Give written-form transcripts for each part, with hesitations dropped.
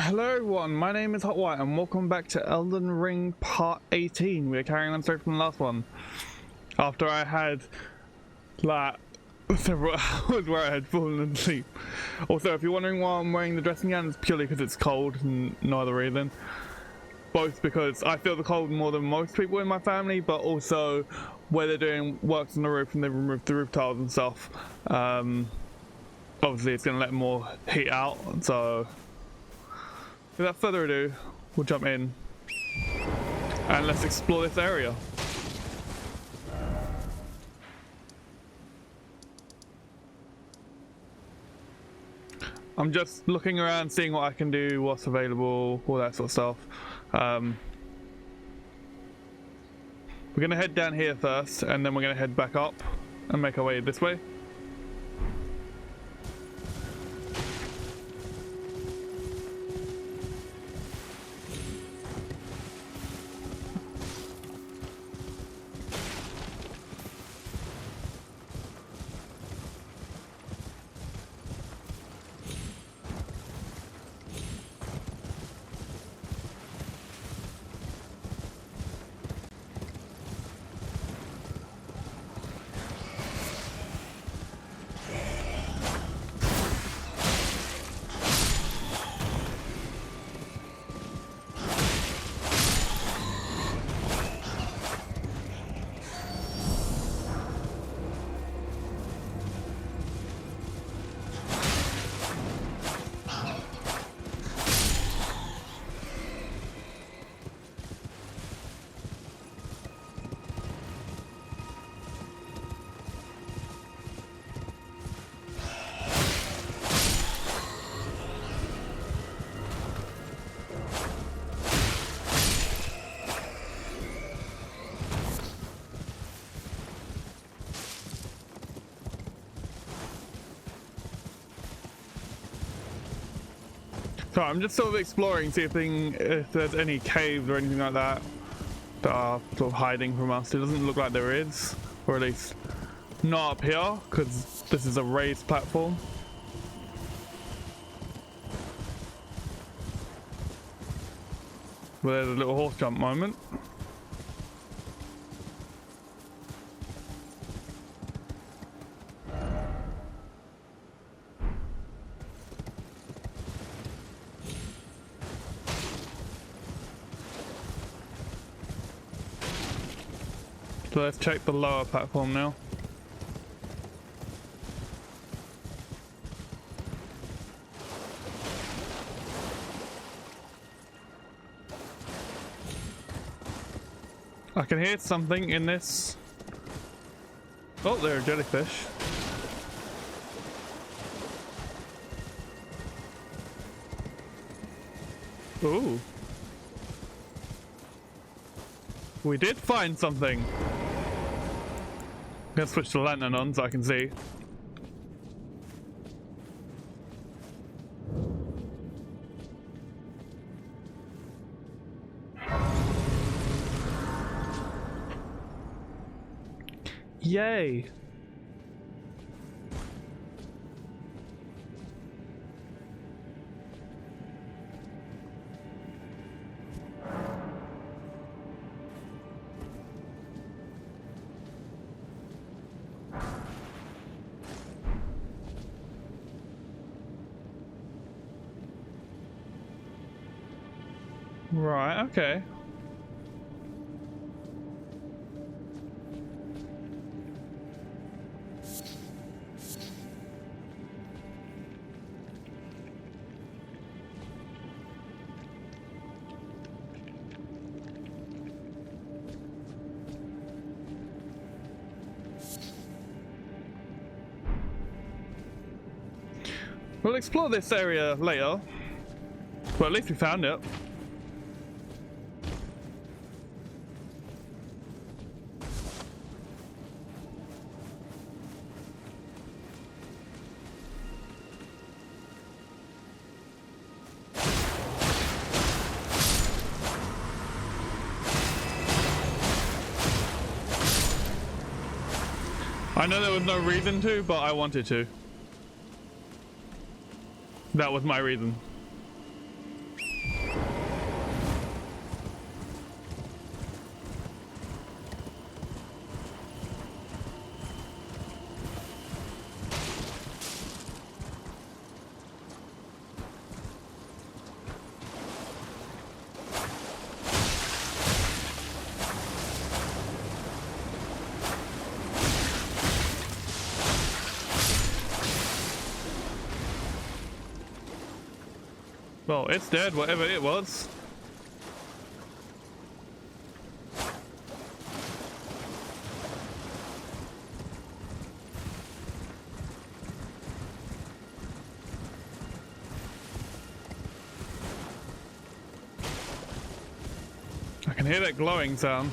Hello everyone, my name is Hot White and welcome back to Elden Ring Part 18. We are carrying on straight from the last one. After I had like several hours where I had fallen asleep. Also, if you're wondering why I'm wearing the dressing gown, it's purely because it's cold and no other reason. Both because I feel the cold more than most people in my family, but also where they're doing works on the roof and they've removed the roof tiles and stuff. Obviously it's going to let more heat out, so without further ado, we'll jump in and let's explore this area. I'm just looking around, seeing what I can do, what's available, all that sort of stuff. We're gonna head down here first, and then we're gonna head back up and make our way this way. So I'm just sort of exploring, see if there's any caves or anything like that that are sort of hiding from us. It doesn't look like there is, or at least not up here, because this is a raised platform. But there's a little horse jump moment. So let's check the lower platform now. I can hear something in this. Oh, there are jellyfish. Ooh. We did find something. I'm gonna switch the lantern on so I can see. Yay! Right, okay. We'll explore this area later. Well, at least we found it. I know there was no reason to, but I wanted to. That was my reason. Well, it's dead, whatever it was. I can hear that glowing sound.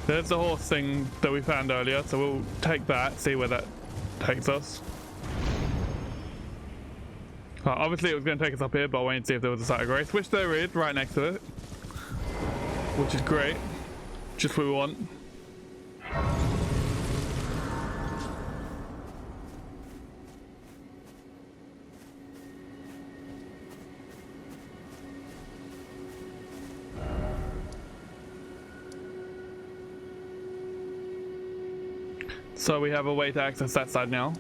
There's the horse thing that we found earlier, so we'll take that, see where that takes us. Obviously it was going to take us up here, but I wanted to see if there was a site of grace, which there is, right next to it. Which is great. Just what we want. So we have a way to access that side now.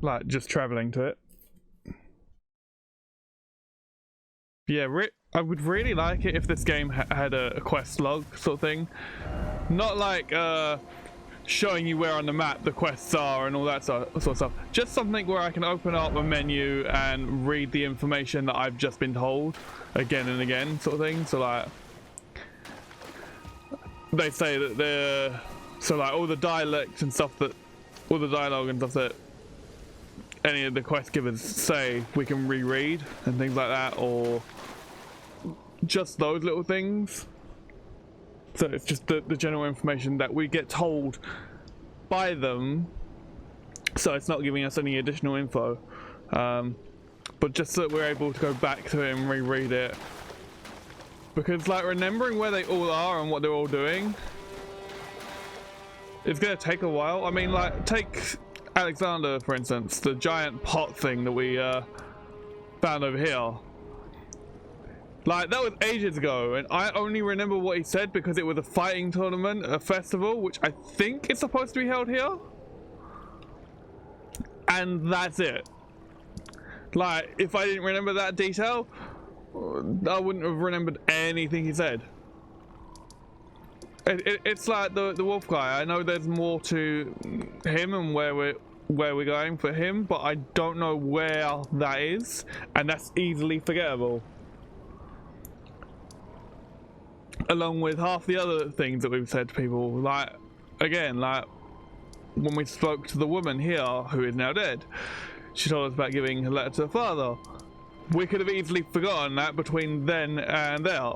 Like, just traveling to it. Yeah, I would really like it if this game had a quest log sort of thing. Not like showing you where on the map the quests are and all that sort of stuff. Just something where I can open up a menu and read the information that I've just been told again and again sort of thing. So like, they say that so like all the dialect and stuff that, all the dialogue and stuff that any of the quest givers say, we can reread and things like that, or just those little things. So it's just the general information that we get told by them, so it's not giving us any additional info, but just so that we're able to go back to it and reread it. Because like remembering where they all are and what they're all doing, it's gonna take a while. I mean, like, take Alexander for instance, the giant pot thing that we found over here. Like, that was ages ago, and I only remember what he said because it was a fighting tournament, a festival, which I think is supposed to be held here. And that's it. Like, if I didn't remember that detail, I wouldn't have remembered anything he said. It's like the wolf guy. I know there's more to him and where we're going for him, but I don't know where that is, and that's easily forgettable. Along with half the other things that we've said to people, like, again, like when we spoke to the woman here who is now dead, she told us about giving her letter to her father. We could have easily forgotten that between then and there,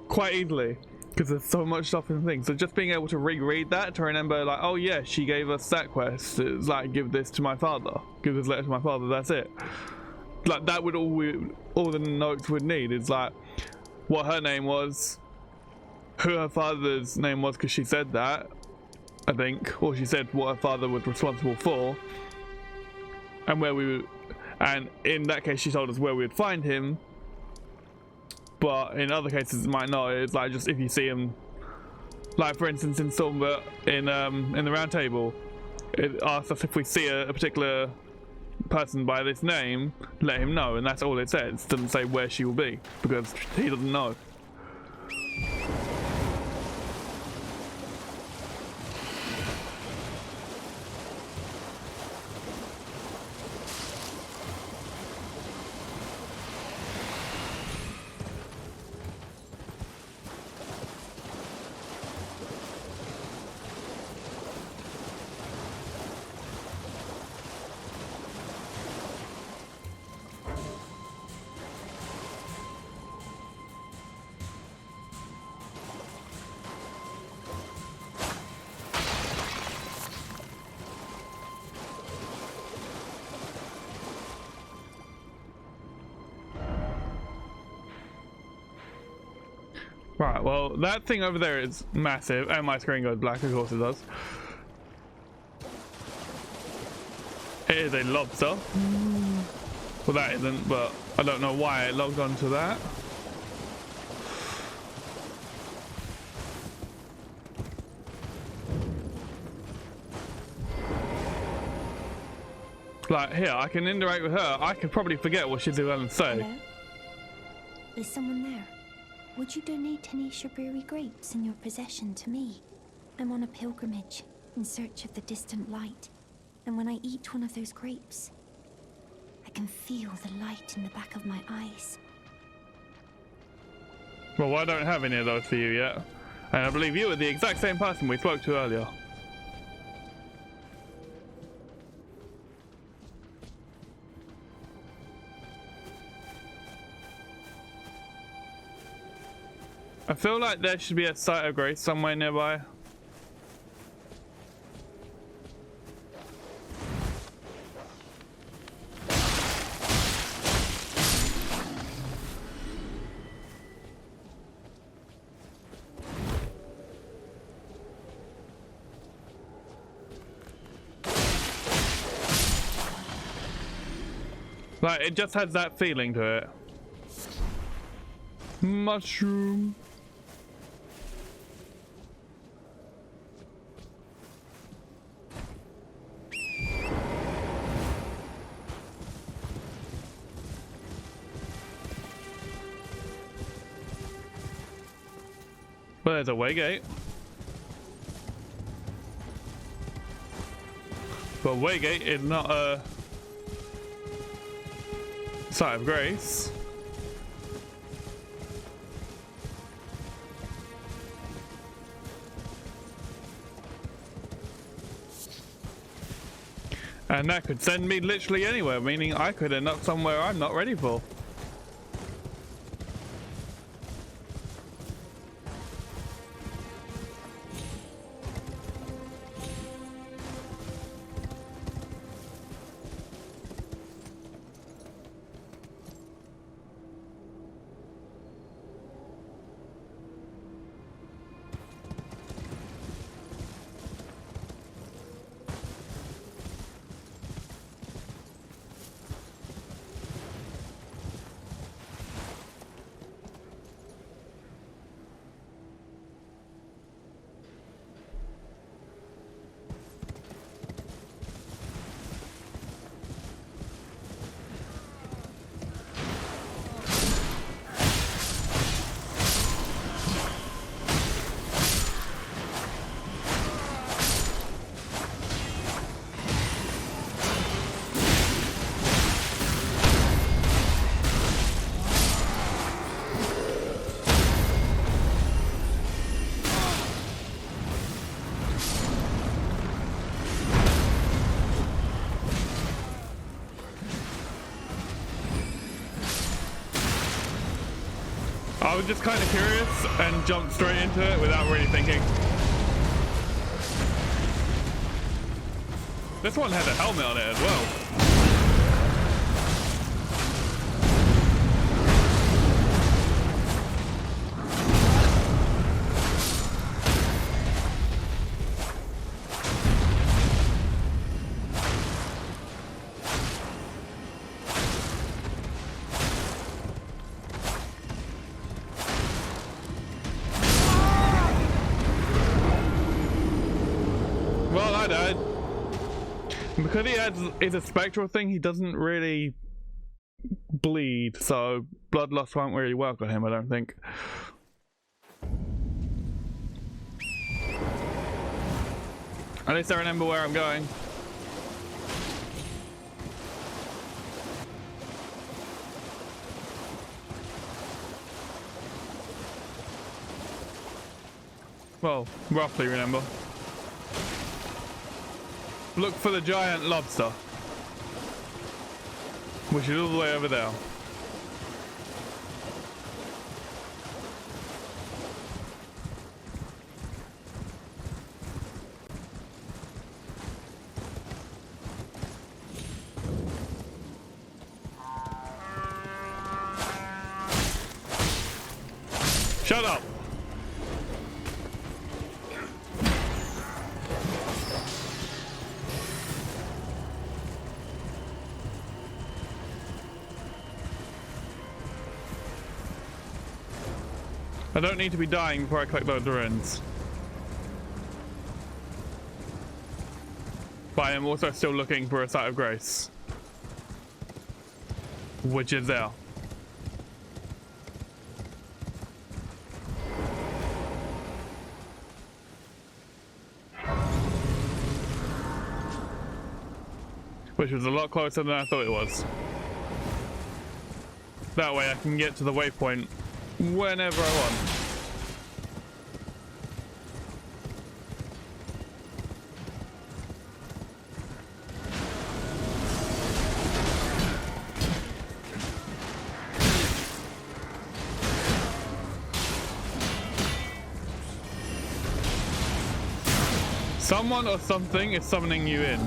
quite easily, because there's so much stuff in the thing. So just being able to reread that to remember, like, oh yeah, she gave us that quest, it's like, give this to my father, give this letter to my father, that's it. Like, that would all the notes would need is like what her name was, who her father's name was, because she said that, I think, or she said what her father was responsible for, and where we would, and in that case she told us where we would find him. But in other cases it might not. It's like, just if you see him, like for instance in Stormbert in the round table, it asks us if we see a particular person by this name, let him know, and that's all it says. It doesn't say where she will be because he doesn't know. Right, well, that thing over there is massive, and my screen goes black, of course it does. It is a lobster. Well, that isn't, but I don't know why it logged onto that. Like, here, I can interact with her. I could probably forget what she's going to say. Hello? Is someone there? Would you donate any Shaburi grapes in your possession to me? I'm on a pilgrimage in search of the distant light, and when I eat one of those grapes, I can feel the light in the back of my eyes. Well, I don't have any of those for you yet. And I believe you are the exact same person we spoke to earlier. I feel like there should be a site of grace somewhere nearby. Like, it just has that feeling to it. Mushroom. Well, there's a waygate. But waygate is not a site of grace. And that could send me literally anywhere, meaning I could end up somewhere I'm not ready for. I was just kind of curious and jumped straight into it without really thinking. This one had a helmet on it as well. Well, I died. Because is a spectral thing, he doesn't really bleed, so blood loss won't really work on him, I don't think. At least I remember where I'm going. Well, roughly remember. Look for the giant lobster, which is all the way over there. Shut up! I don't need to be dying before I collect those ruins. But But I am also still looking for a site of grace, which is there. Which was a lot closer than I thought it was. That way I can get to the waypoint whenever I want. Someone or something is summoning you in.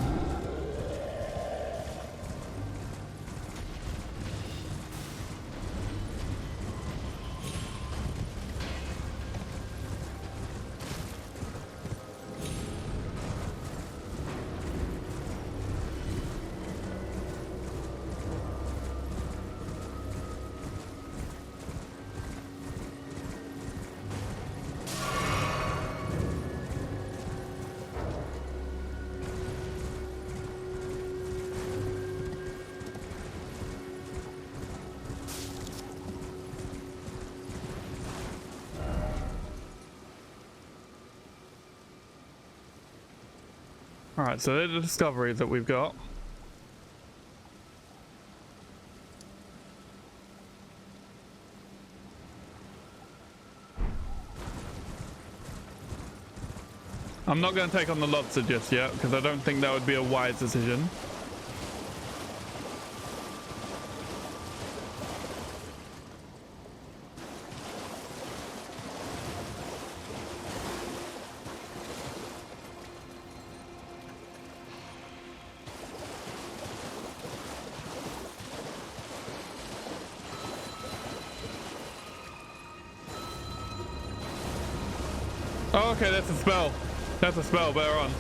Alright, so they're the discoveries that we've got. I'm not going to take on the lobster just yet, because I don't think that would be a wise decision. Oh, okay, that's a spell. That's a spell, better on.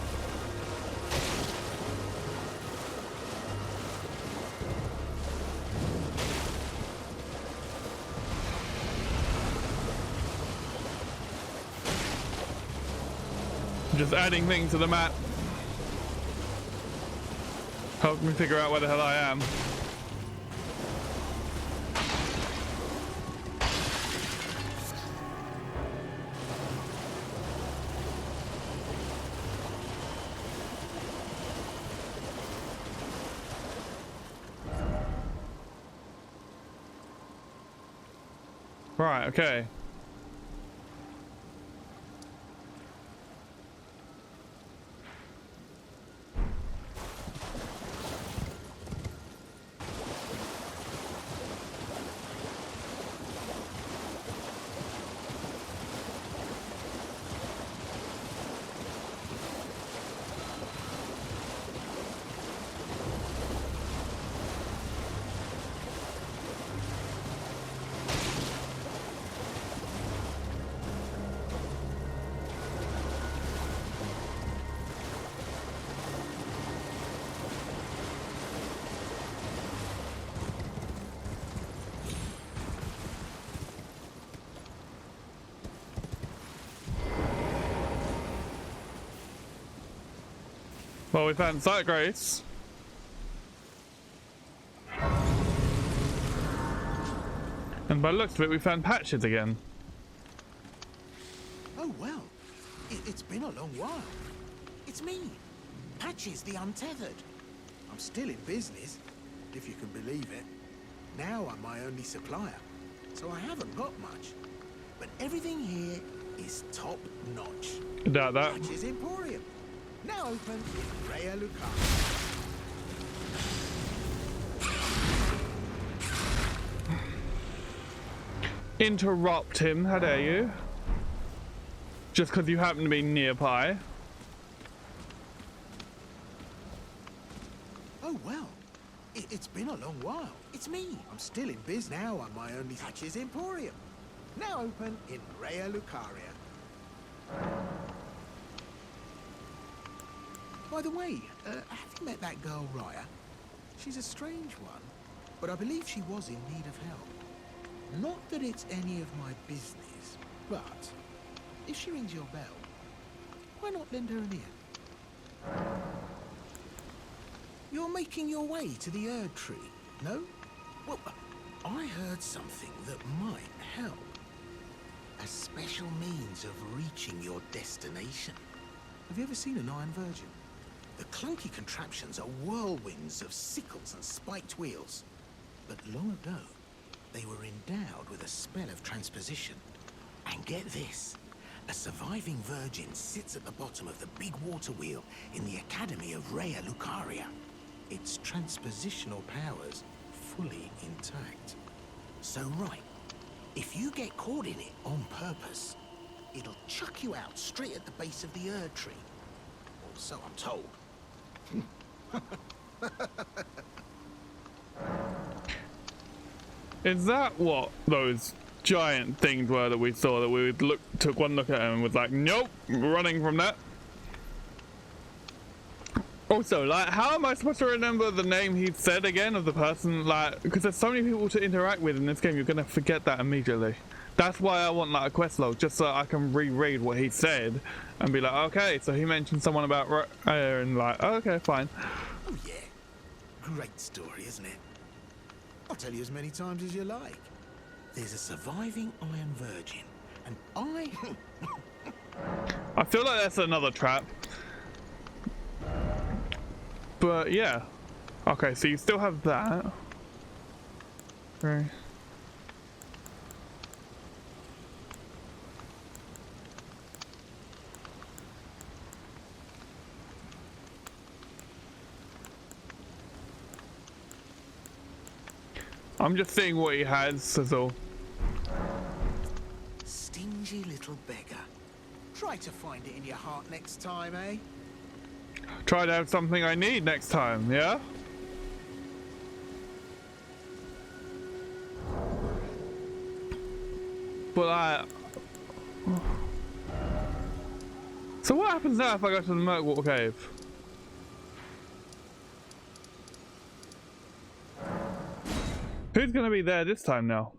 Just adding things to the map. Help me figure out where the hell I am. Right, okay. Well, we found Site Grace. And by the looks of it, we found Patches again. Oh, well. It's been a long while. It's me, Patches the Untethered. I'm still in business, if you can believe it. Now I'm my only supplier, so I haven't got much. But everything here is top notch. I doubt that. Patches Emporium. Now open in Rhea, Lucaria. Interrupt him, how dare you? Just because you happen to be nearby. Oh, well. It's been a long while. It's me. I'm still in business. Now I'm my only Patches Emporium. Now open in Rhea, Lucaria. By the way, have you met that girl, Rhea? She's a strange one, but I believe she was in need of help. Not that it's any of my business, but if she rings your bell, why not lend her an ear? You're making your way to the Erd Tree, no? Well, I heard something that might help. A special means of reaching your destination. Have you ever seen an Iron Virgin? The clunky contraptions are whirlwinds of sickles and spiked wheels. But long ago, they were endowed with a spell of transposition. And get this, a surviving virgin sits at the bottom of the big water wheel in the Academy of Rhea Lucaria. Its transpositional powers fully intact. So right, if you get caught in it on purpose, it'll chuck you out straight at the base of the Erd Tree. Or so I'm told. Is that what those giant things were that we saw, that we took one look at them and was like, nope, running from that? Also, like, how am I supposed to remember the name he said again of the person? Like, because there's so many people to interact with in this game, you're gonna forget that immediately. That's why I want like a quest log, just so I can reread what he said and be like, okay, so he mentioned someone about Rhea, and like, okay, fine. Oh yeah, great story, isn't it? I'll tell you as many times as you like. There's a surviving Iron Virgin, and I feel like that's another trap. But yeah. Okay, so you still have that. Okay. I'm just seeing what he has, that's all. Stingy little beggar. Try to find it in your heart next time, eh? Try to have something I need next time, yeah? But so what happens now if I go to the Murkwater Cave? Who's gonna be there this time now?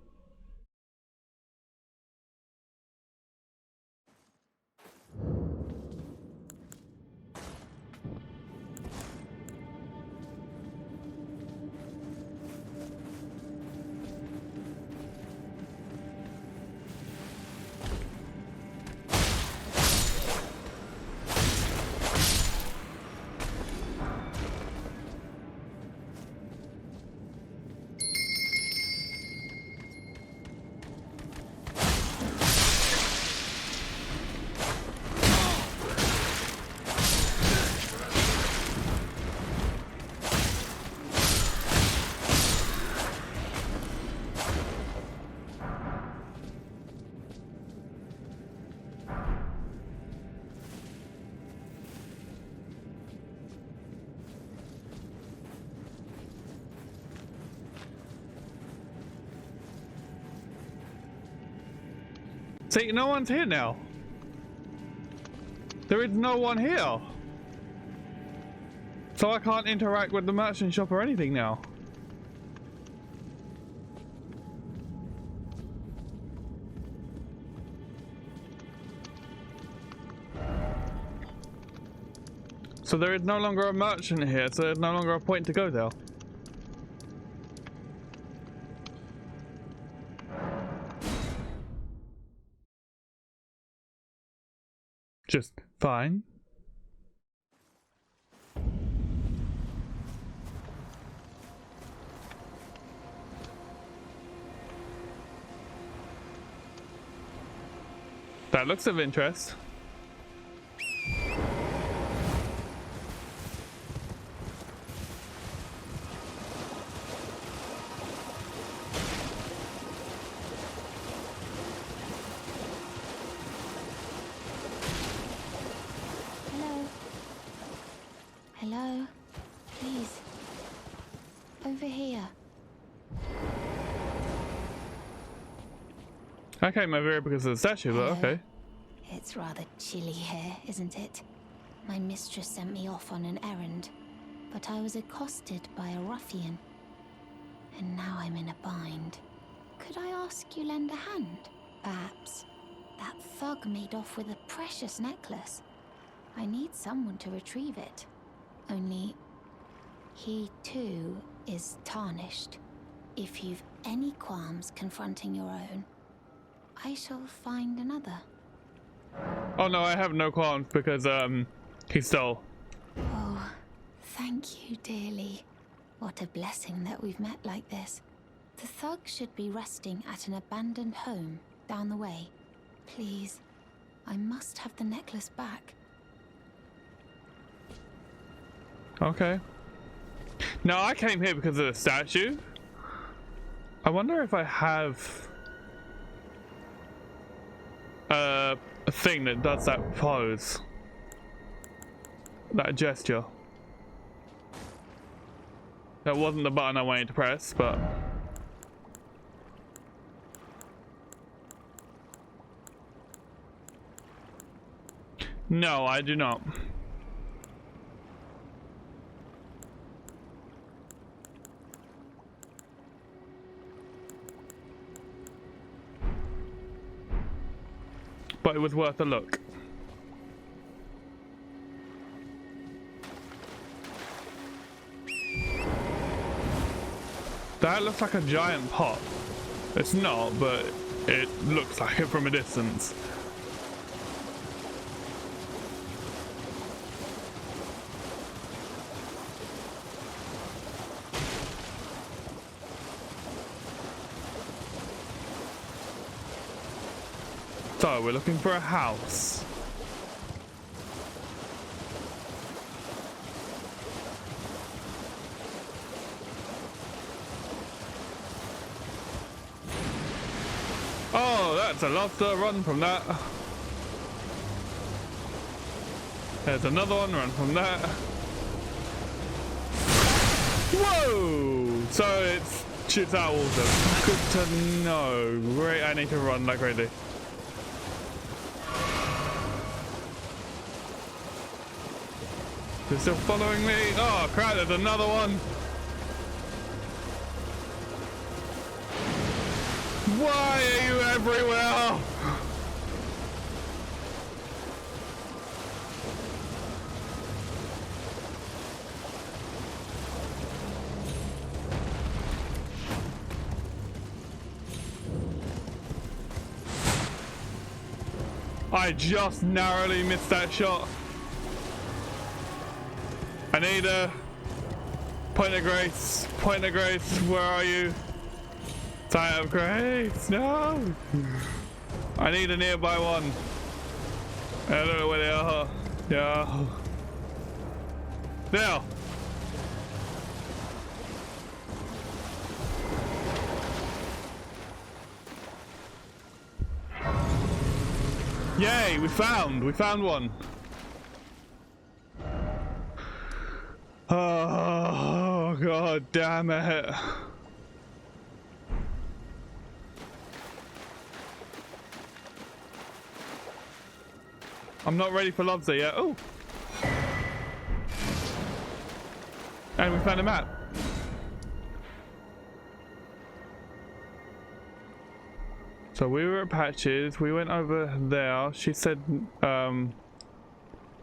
See, no one's here now. There is no one here. So I can't interact with the merchant shop or anything now. So there is no longer a merchant here, so there's no longer a point to go there. Just fine. That looks of interest. Hello? Please. Over here. I came over here because of the statue, but okay. It's rather chilly here, isn't it? My mistress sent me off on an errand, but I was accosted by a ruffian. And now I'm in a bind. Could I ask you lend a hand? Perhaps. That thug made off with a precious necklace. I need someone to retrieve it. Only, He too is tarnished. If you've any qualms confronting your own, I shall find another. Oh no, I have no qualms because he stole. Oh, thank you dearly. What a blessing that we've met like this. The thug should be resting at an abandoned home down the way. Please, I must have the necklace back. Okay. Now I came here because of the statue. I wonder if I have a thing that does that pose. That gesture. That wasn't the button I wanted to press, but... No, I do not. But it was worth a look. That looks like a giant pot. It's not, but it looks like it from a distance. So, we're looking for a house. Oh, that's a lobster. Run from that. There's another one. Run from that. Whoa! So it shoots out water. Good to know. Great, I need to run like crazy. They're still following me. Oh crap, there's another one. Why are you everywhere? I just narrowly missed that shot. I need a point of grace. Point of grace, where are you? Sign of grace, no! I need a nearby one. I don't know where they are. Yeah. There! Yay, we found one. Oh, god damn it. I'm not ready for lobster yet. Oh! And we found a map. So we were at Patches, we went over there. She said a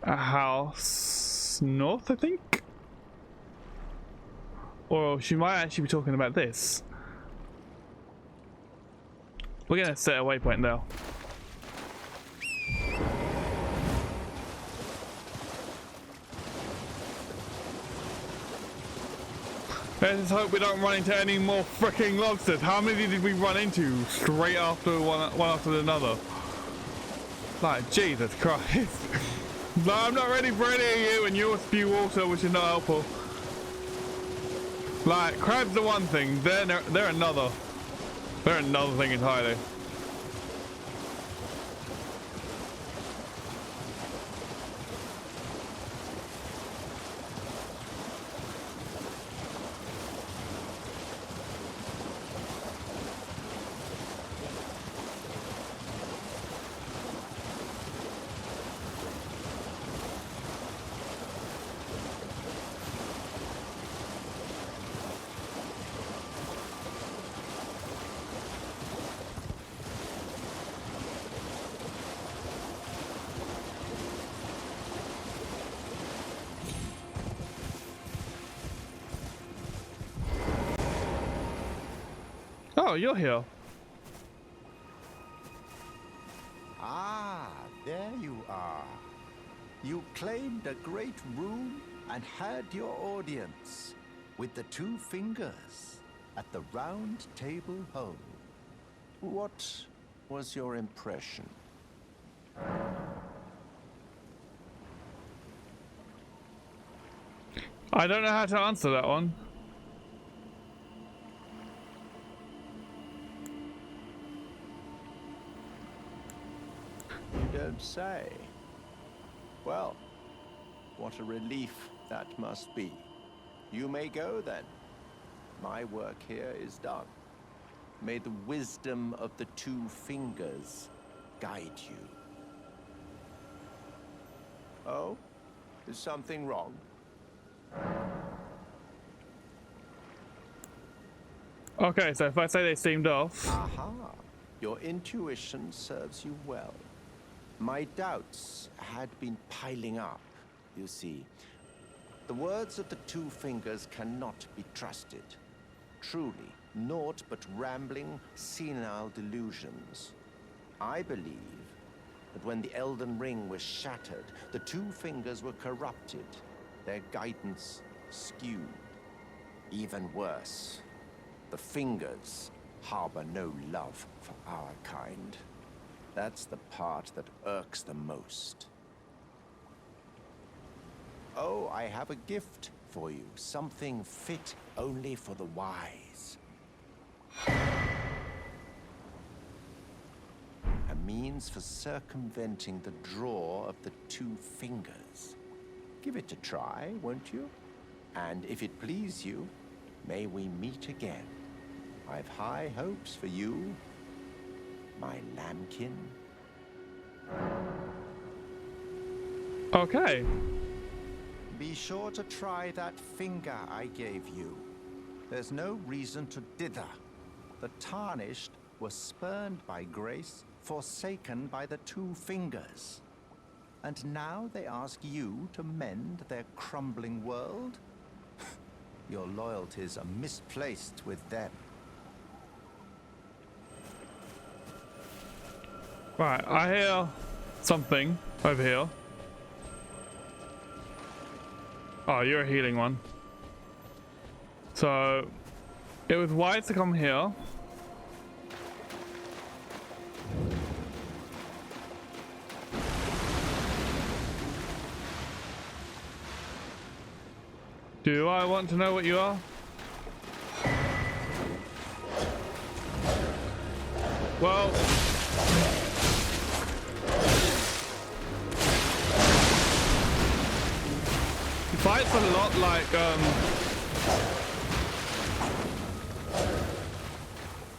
house north, I think? Or she might actually be talking about this. We're gonna set a waypoint there. Let's hope we don't run into any more freaking lobsters. How many did we run into straight after one after another? Like, Jesus Christ. No, I'm not ready for any of you, and you'll spew water, which is not helpful. Like, crabs are one thing, they're another. They're another thing entirely. Oh, you're here. Ah, there you are. You claimed a great room and had your audience with the two fingers at the round table home. What was your impression? I don't know how to answer that one. You don't say. Well, what a relief that must be. You may go then. My work here is done. May the wisdom of the two fingers guide you. Oh? Is something wrong? Okay, so if I say they seemed off. Aha. Your intuition serves you well. My doubts had been piling up, you see. The words of the two fingers cannot be trusted. Truly, naught but rambling, senile delusions. I believe that when the Elden Ring was shattered, the two fingers were corrupted, their guidance skewed. Even worse, the fingers harbor no love for our kind. That's the part that irks the most. Oh, I have a gift for you. Something fit only for the wise. A means for circumventing the draw of the two fingers. Give it a try, won't you? And if it please you, may we meet again. I've high hopes for you, my lambkin. Okay. Be sure to try that finger I gave you. There's no reason to dither. The tarnished were spurned by grace, forsaken by the two fingers. And now they ask you to mend their crumbling world? Your loyalties are misplaced with them. Right, I hear something over here. Oh, you're a healing one. So, it was wise to come here. Do I want to know what you are? Well... he fights a lot like,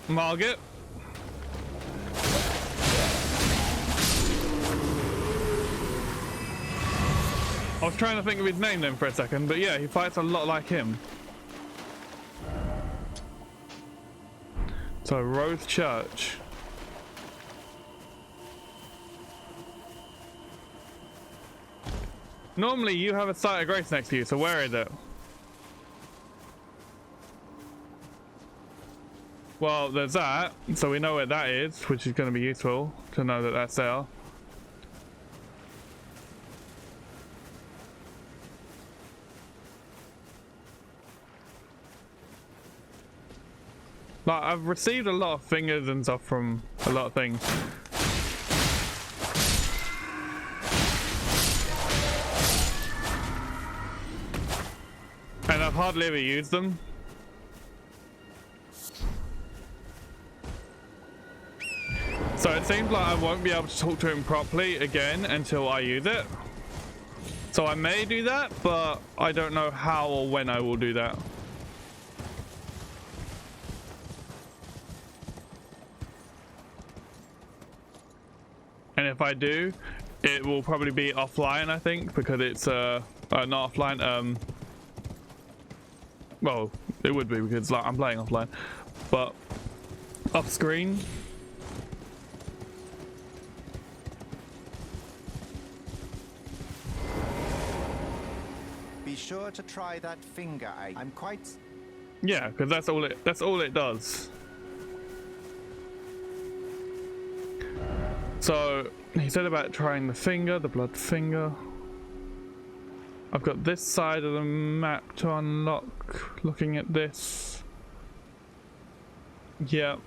Margit. I was trying to think of his name then for a second, but yeah, he fights a lot like him. So, Rose Church. Normally you have a site of grace next to you, so where is it? Well, there's that, so we know where that is, which is going to be useful to know that that's there. Like, I've received a lot of fingers and stuff from a lot of things. And I've hardly ever used them. So it seems like I won't be able to talk to him properly again until I use it. So I may do that, but I don't know how or when I will do that. And if I do, it will probably be offline, I think, because it's not offline. Well, it would be because like I'm playing offline, but off screen. Be sure to try that finger. I'm quite... Yeah, because that's all it does. So he said about trying the finger, the blood finger. I've got this side of the map to unlock, looking at this. Yep.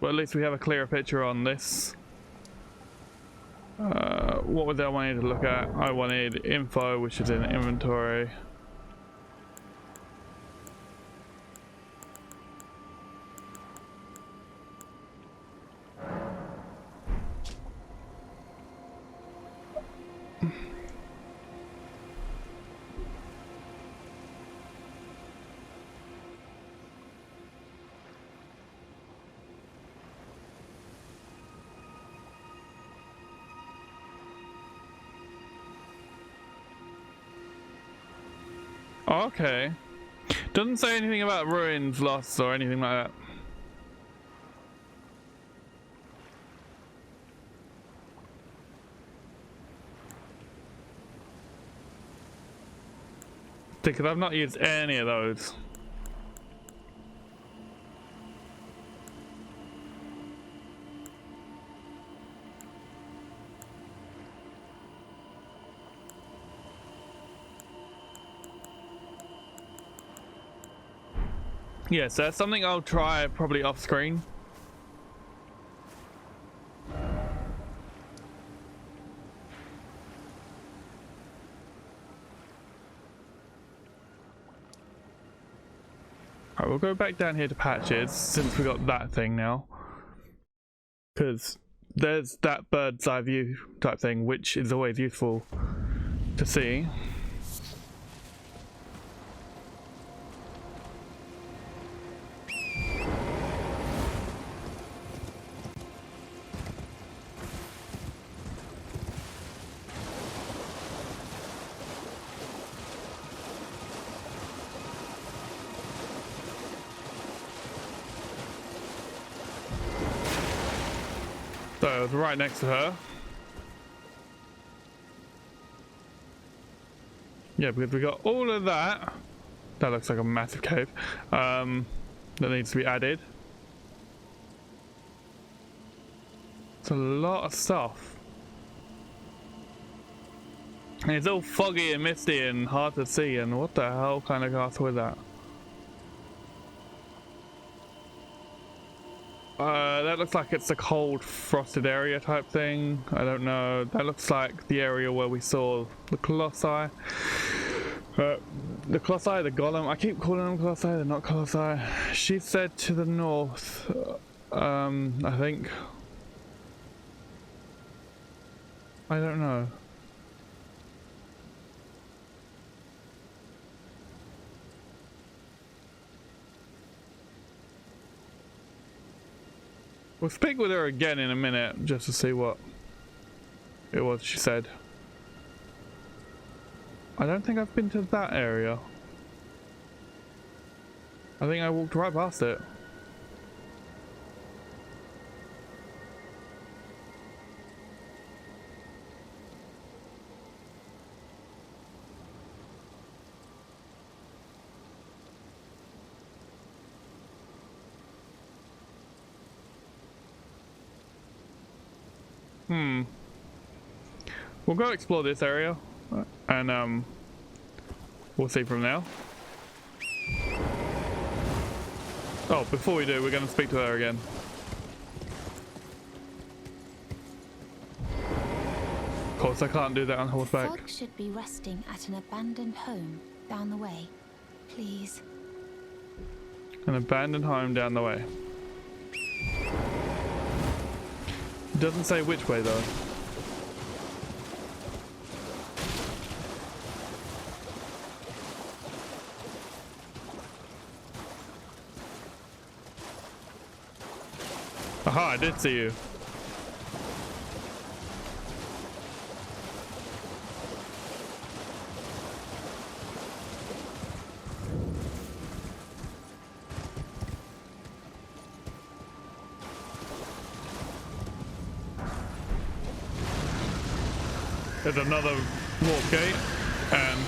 Well, at least we have a clearer picture on this. What was it I wanted to look at? I wanted info, which is in inventory. Okay. Doesn't say anything about ruins lost or anything like that. Because I've not used any of those. Yeah, so that's something I'll try probably off screen. Alright, we'll go back down here to patches since we got that thing now. Because there's that bird's eye view type thing, which is always useful to see. So it was right next to her. Yeah, because we got all of that. That looks like a massive cave. That needs to be added. It's a lot of stuff. And it's all foggy and misty and hard to see, and what the hell kind of castle is that? That looks like it's a cold frosted area type thing. I don't know. That looks like the area where we saw the Colossi. The Colossi, the Golem. I keep calling them Colossi, they're not Colossi. She said to the north, I think. I don't know. We'll speak with her again in a minute just to see what it was she said. I don't think I've been to that area. I think I walked right past it. We'll go explore this area, and we'll see from now. Oh, before we do, we're going to speak to her again. Of course, I can't do that on horseback. The fog should be resting at an abandoned home down the way. Please. An abandoned home down the way. It doesn't say which way though. Aha, I did see you. There's another warp gate, and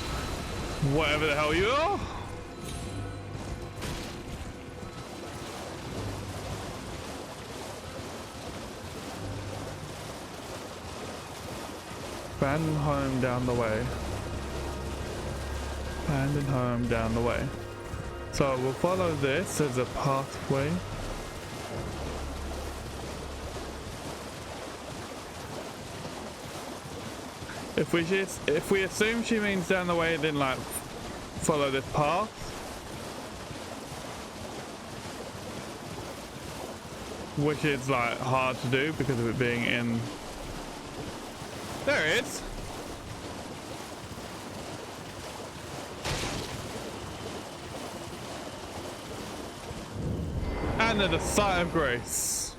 whatever the hell you are. Abandoned home down the way. Abandoned home down the way. So we'll follow this as a pathway. If we assume she means down the way, then like follow this path. Which is like hard to do because of it being in. There it is. And then the Sight of Grace.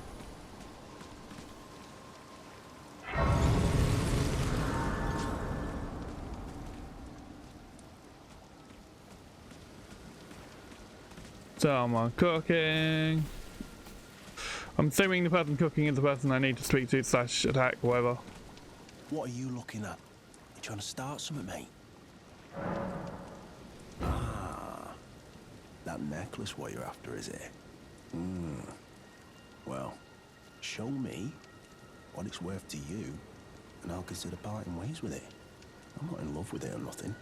Someone cooking. I'm assuming the person cooking is the person I need to speak to / attack, whatever. What are you looking at? You trying to start something, mate? Ah, that necklace what you're after, is it? Well, show me what it's worth to you, and I'll consider parting ways with it. I'm not in love with it or nothing.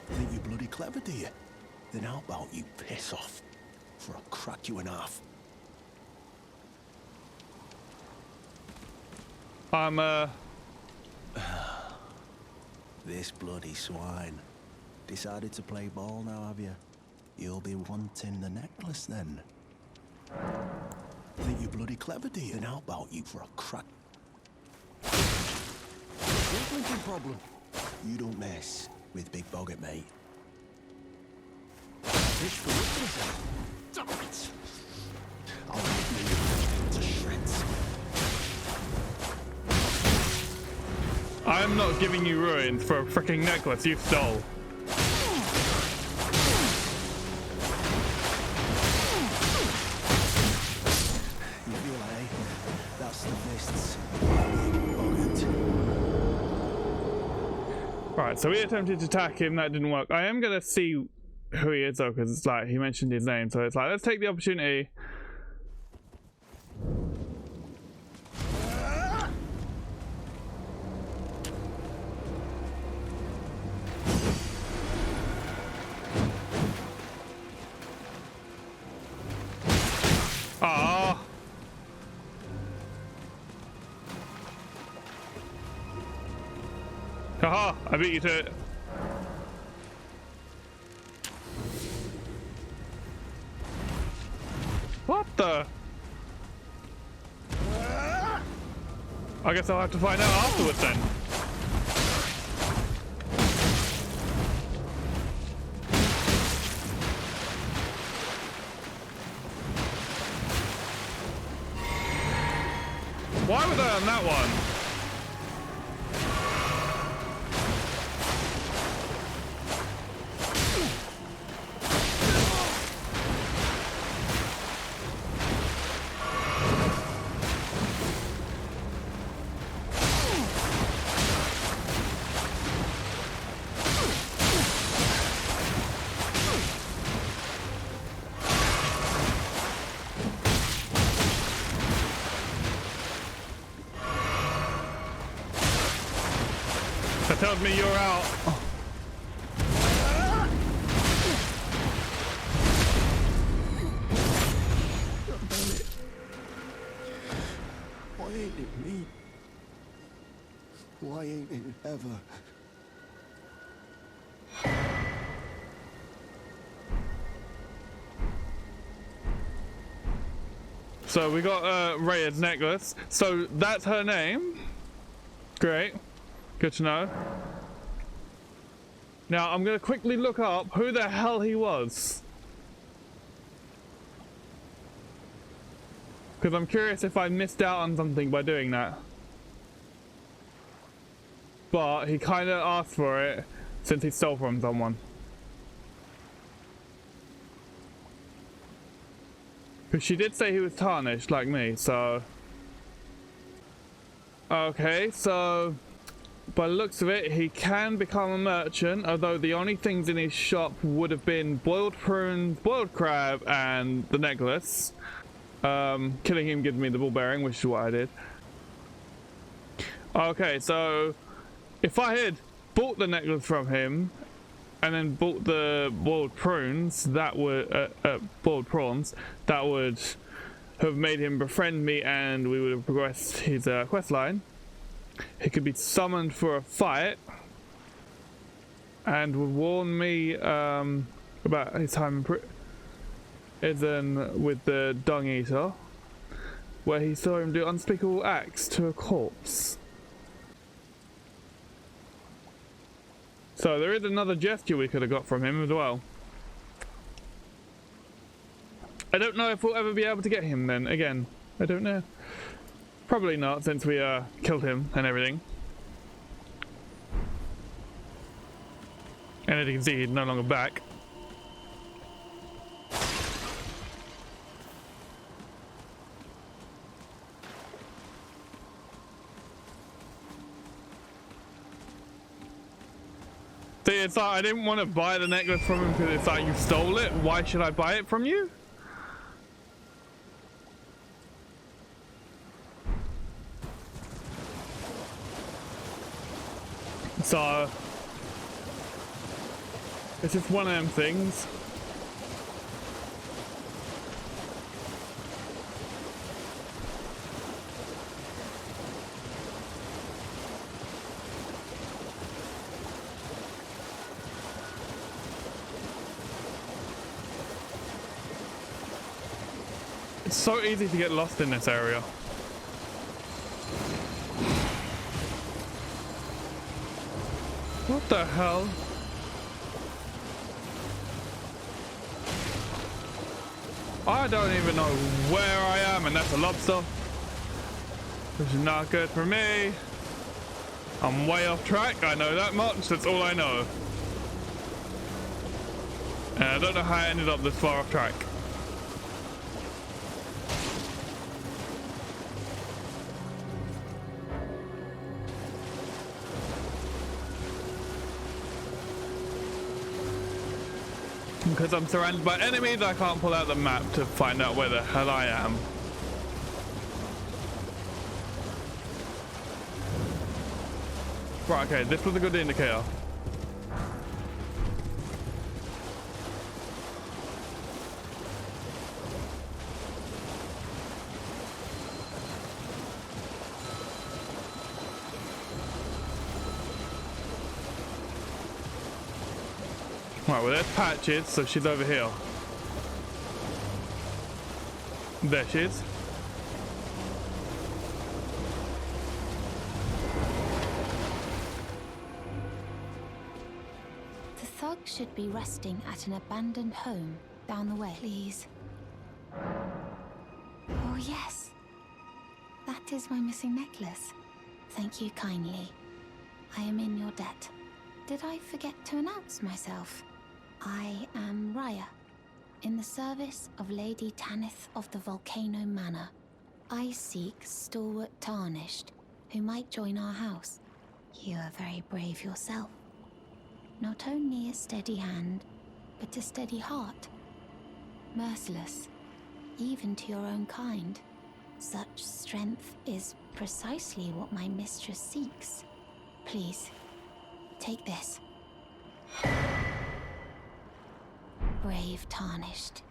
Think you're bloody clever, do you? Then how about you piss off, for I'll crack you in half. This bloody swine. Decided to play ball now, have you? You'll be wanting the necklace then. Think you're bloody clever, do you? Then how about you for a crack? Your drinking problem. You don't mess with Big Boggart, mate. Fish for witness. Damn it! I'll rip you to shreds. I'm not giving you ruins for a freaking necklace you stole. You feel, eh? That's the fists. Big Boggart. Right, so we attempted to attack him, that didn't work. I am gonna see who he is though, because it's like he mentioned his name, so it's like let's take the opportunity. Ah. Haha, I beat you to it. What the? I guess I'll have to find out afterwards then. Why was I on that one? That tells me you're out. Why ain't it me? Why ain't it ever? So we got Rhea's necklace. So that's her name. Great. Good to know. Now I'm gonna quickly look up who the hell he was. Because I'm curious if I missed out on something by doing that. But he kind of asked for it since he stole from someone. Because she did say he was tarnished like me, so... Okay, so... by the looks of it, he can become a merchant, although the only things in his shop would have been boiled prunes, boiled crab, and the necklace. Killing him gives me the ball bearing, which is what I did. Okay, so if I had bought the necklace from him and then bought the boiled prawns, that would that would have made him befriend me, and we would have progressed his quest line. He could be summoned for a fight, and would warn me about his time in with the Dung Eater, where he saw him do unspeakable acts to a corpse. So there is another gesture we could have got from him as well. I don't know if we'll ever be able to get him then again. I don't know. Probably not, since we killed him and everything. And as you can see, he's no longer back. See, it's like I didn't want to buy the necklace from him because it's like, you stole it. Why should I buy it from you? So it's just one of them things. It's so easy to get lost in this area. What the hell? I don't even know where I am, and that's a lobster. Which is not good for me. I'm way off track, I know that much, that's all I know. And I don't know how I ended up this far off track. Because I'm surrounded by enemies, I can't pull out the map to find out where the hell I am. Right, okay, this was a good indicator. Right, well, there's Patches, so she's over here. There she is. The thug should be resting at an abandoned home down the way. Please. Oh, yes. That is my missing necklace. Thank you kindly. I am in your debt. Did I forget to announce myself? I am Rhea, in the service of Lady Tanith of the Volcano Manor. I seek stalwart Tarnished, who might join our house. You are very brave yourself. Not only a steady hand, but a steady heart. Merciless, even to your own kind. Such strength is precisely what my mistress seeks. Please, take this. Brave Tarnished,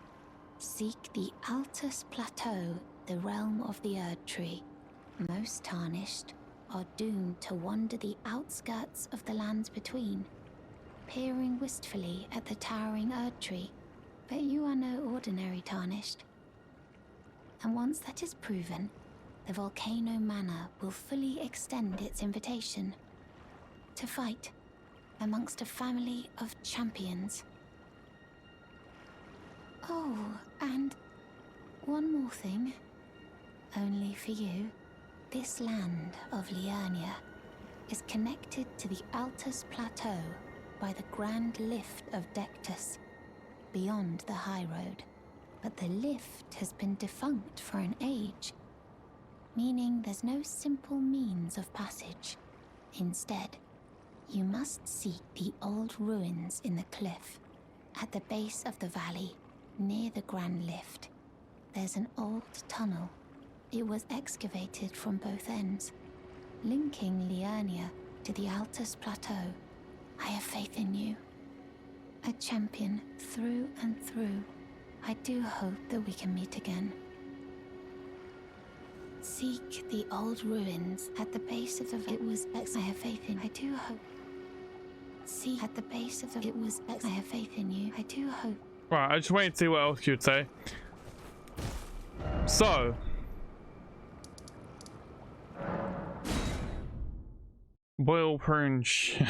seek the Altus Plateau, the realm of the Erd Tree. Most Tarnished are doomed to wander the outskirts of the lands between, peering wistfully at the towering Erd Tree. But you are no ordinary Tarnished. And once that is proven, the Volcano Manor will fully extend its invitation to fight amongst a family of champions. Oh, and one more thing. Only for you. This land of Liurnia is connected to the Altus Plateau by the Grand Lift of Dectus, beyond the high road. But the lift has been defunct for an age, meaning there's no simple means of passage. Instead, you must seek the old ruins in the cliff. At the base of the valley, near the Grand Lift, there's an old tunnel. It was excavated from both ends, linking Liurnia to the Altus Plateau. I have faith in you. A champion through and through. I do hope that we can meet again. Seek the old ruins at the base of the... I have faith in... I do hope... Seek at the base of the... I have faith in you. I do hope... Right, I just waited to see what else you'd say. So... Boil prune shake.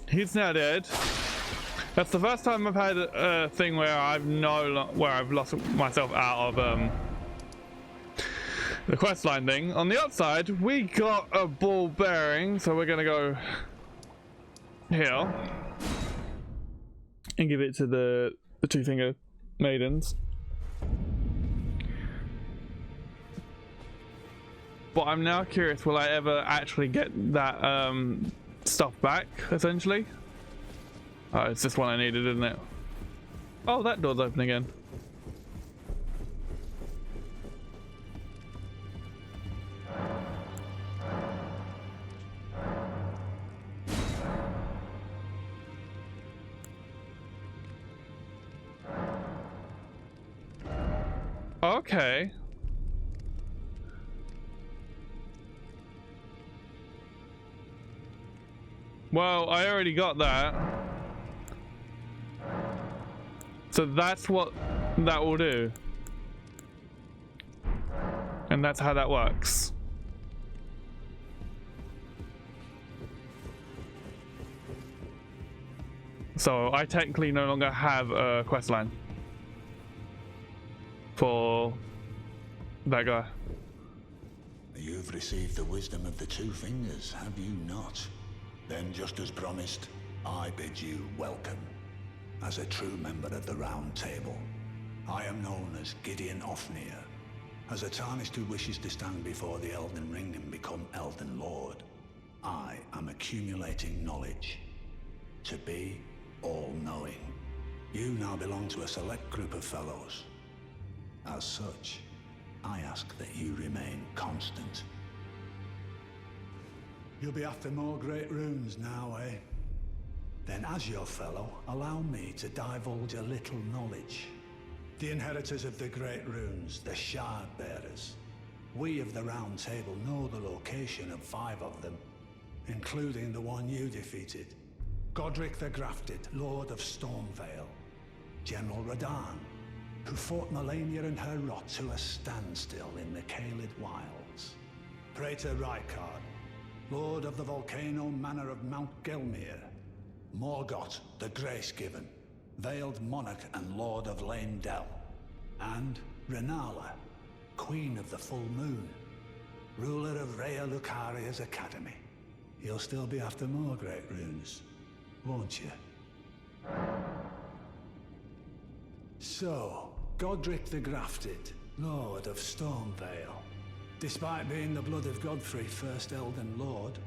He's now dead. That's the first time I've had a thing where I've lost myself out of the questline thing. On the outside, we got a ball bearing, so we're gonna go here and give it to the two-finger maidens. But I'm now curious, will I ever actually get that stuff back, essentially? Oh, it's this one I needed, isn't it? Oh, that door's open again. Okay. Well, I already got that. So that's what that will do. And that's how that works. So I technically no longer have a questline for that guy. You've received the wisdom of the two fingers, have you not? Then, just as promised, I bid you welcome. As a true member of the Round Table, I am known as Gideon Ofnir. As a tarnished who wishes to stand before the Elden Ring and become Elden Lord, I am accumulating knowledge. To be all-knowing. You now belong to a select group of fellows. As such, I ask that you remain constant. You'll be after more great runes now, eh? Then as your fellow, allow me to divulge a little knowledge. The inheritors of the great runes, the Shard Bearers. We of the Round Table know the location of 5 of them, including the one you defeated. Godric the Grafted, Lord of Stormvale. General Radahn, who fought Melania and her rot to a standstill in the Caelid Wilds. Praetor Rykard, Lord of the Volcano Manor of Mount Gelmir. Morgoth the Grace-Given, Veiled Monarch and Lord of Leyndell. And Renala, Queen of the Full Moon, ruler of Rhea Lucaria's Academy. You'll still be after more great runes, won't you? So, Godric the Grafted, Lord of Stormvale. Despite being the blood of Godfrey, first Elden Lord,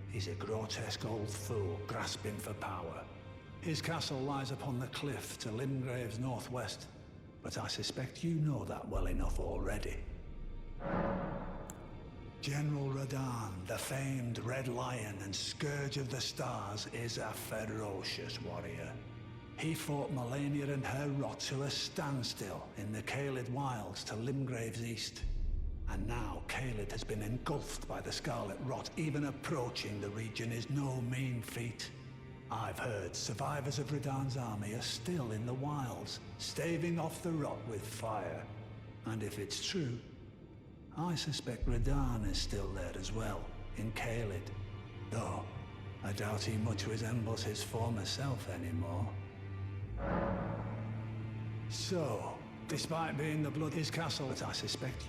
he's a grotesque old fool grasping for power. His castle lies upon the cliff to Limgrave's northwest, but I suspect you know that well enough already. General Radahn, the famed Red Lion and Scourge of the Stars, is a ferocious warrior. He fought Melania and her rot to a standstill in the Caelid Wilds to Limgrave's east. And now Caelid has been engulfed by the Scarlet Rot. Even approaching the region is no mean feat. I've heard survivors of Radahn's army are still in the wilds, staving off the rot with fire. And if it's true, I suspect Radahn is still there as well, in Caelid. Though, I doubt he much resembles his former self anymore. So, despite being the blood his castle, I suspect...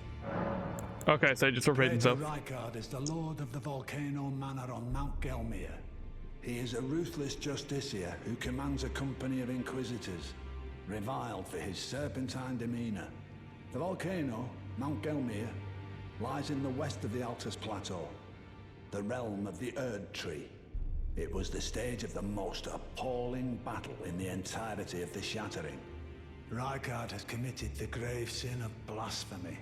Okay, so just repeat himself. Rykard is the Lord of the Volcano Manor on Mount Gelmir. He is a ruthless justiciar who commands a company of inquisitors, reviled for his serpentine demeanor. The volcano, Mount Gelmir, lies in the west of the Altus Plateau, the realm of the Erd Tree. It was the stage of the most appalling battle in the entirety of the Shattering. Rykard has committed the grave sin of blasphemy,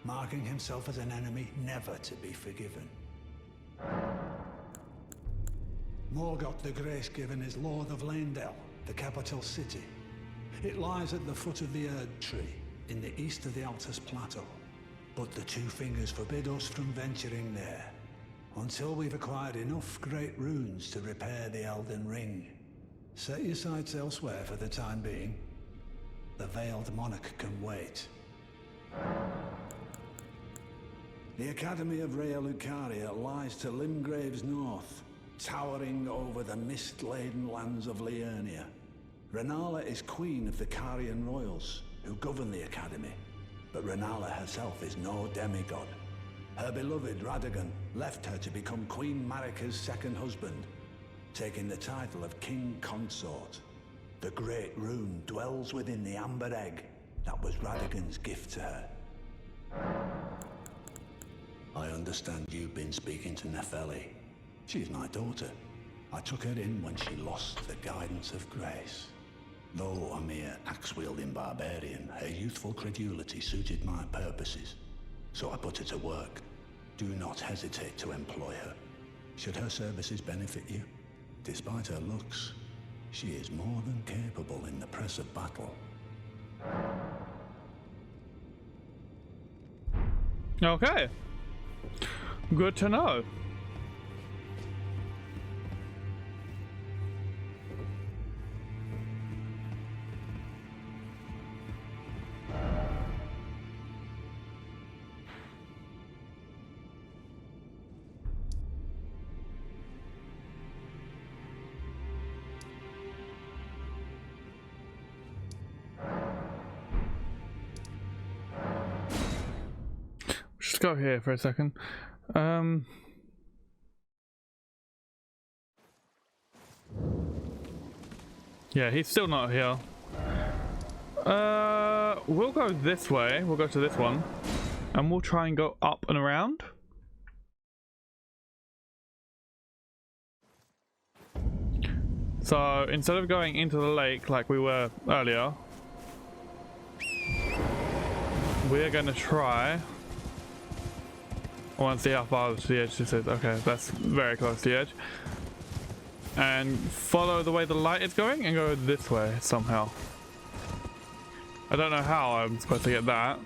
marking himself as an enemy never to be forgiven. Morgoth the Grace-Given is Lord of Leyndell, the capital city. It lies at the foot of the Erd Tree, in the east of the Altus Plateau. But the Two Fingers forbid us from venturing there, until we've acquired enough great runes to repair the Elden Ring. Set your sights elsewhere for the time being. The Veiled Monarch can wait. The Academy of Rhea Lucaria lies to Limgrave's north, towering over the mist-laden lands of Liurnia. Rennala is queen of the Carian royals, who govern the Academy, but Rennala herself is no demigod. Her beloved Radagon left her to become Queen Marika's second husband, taking the title of King Consort. The Great Rune dwells within the Amber Egg that was Radagon's gift to her. I understand you've been speaking to Nepheli. She's my daughter. I took her in when she lost the guidance of grace. Though a mere axe-wielding barbarian, her youthful credulity suited my purposes. So I put her to work. Do not hesitate to employ her. Should her services benefit you, despite her looks, she is more than capable in the press of battle. Okay. Good to know. Just go here for a second. Yeah, he's still not here. We'll go this way. We'll go to this one, and we'll try and go up and around. So instead of going into the lake like we were earlier, we're gonna try. I want to see how far to the edge this is. Okay, that's very close to the edge. And follow the way the light is going and go this way somehow. I don't know how I'm supposed to get that.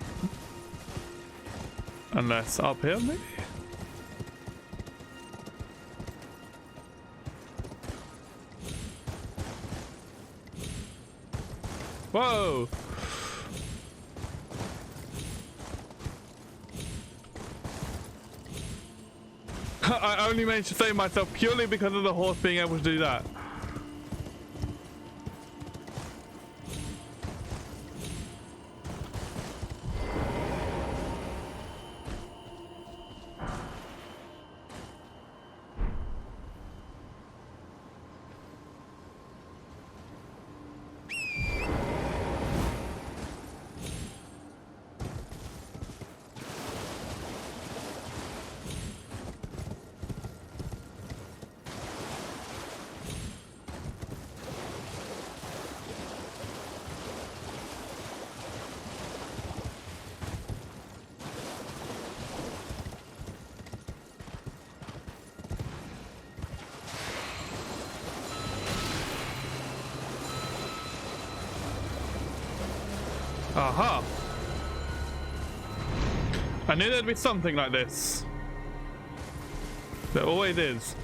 Unless up here, maybe? Whoa! I only managed to save myself purely because of the horse being able to do that. Aha! I knew there'd be something like this. There always is.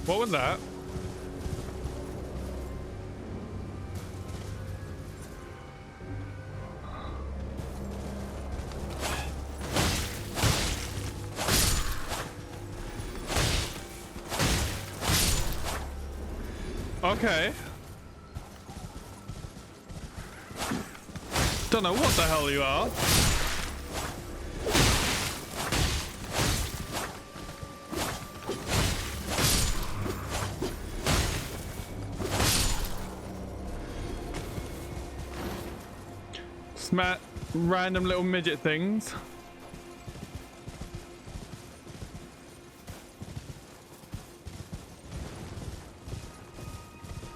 What was that? Okay. Don't know what the hell you are. Smat random little midget things.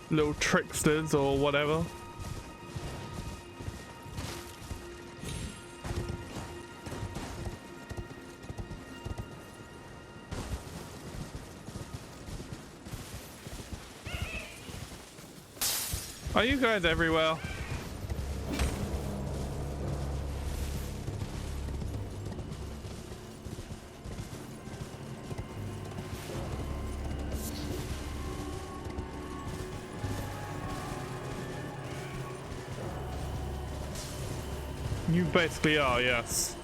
Little tricksters or whatever. Are you guys everywhere? You basically are, yes.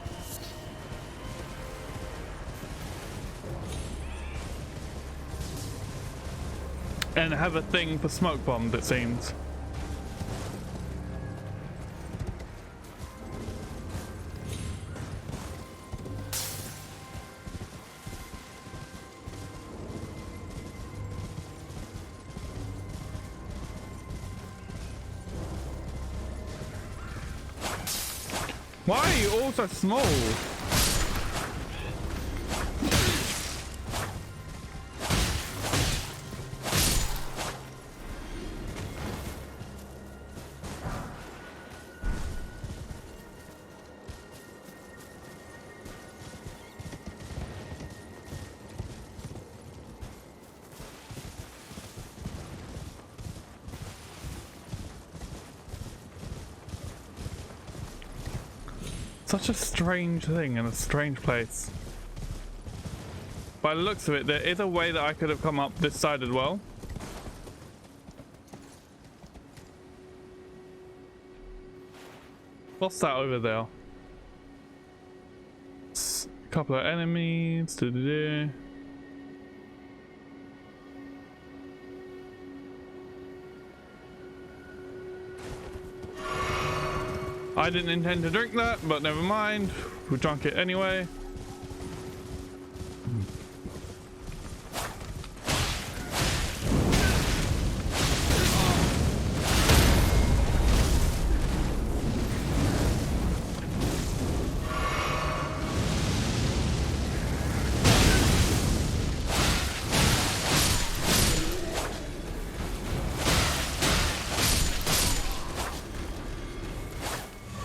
And have a thing for smoke bombs, it seems. Why are you all so small? Such a strange thing in a strange place. By the looks of it, there is a way that I could have come up this side as well. What's that over there? A couple of enemies. I didn't intend to drink that, but never mind. We drank it anyway.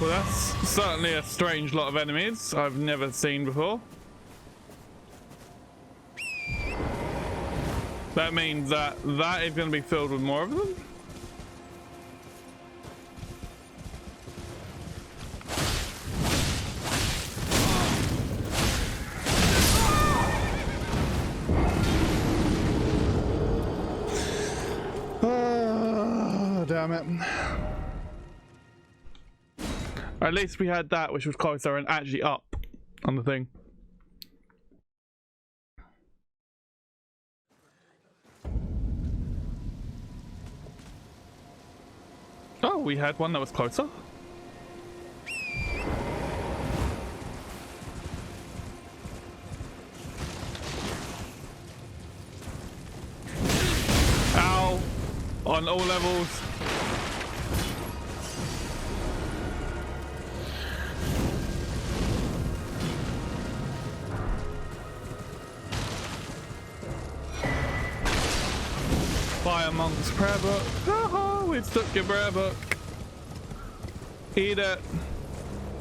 Well, that's certainly a strange lot of enemies I've never seen before. That means that that is going to be filled with more of them. Oh, damn it. At least we had that, which was closer and actually up on the thing. Oh, we had one that was closer. Ow! On all levels. Fire Monk's prayer book. Oh, we took your prayer book. Eat it.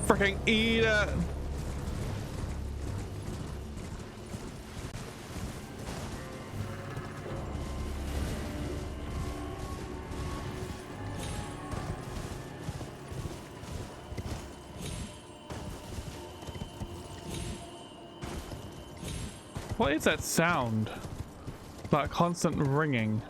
Freaking eat it. What is that sound? That constant ringing.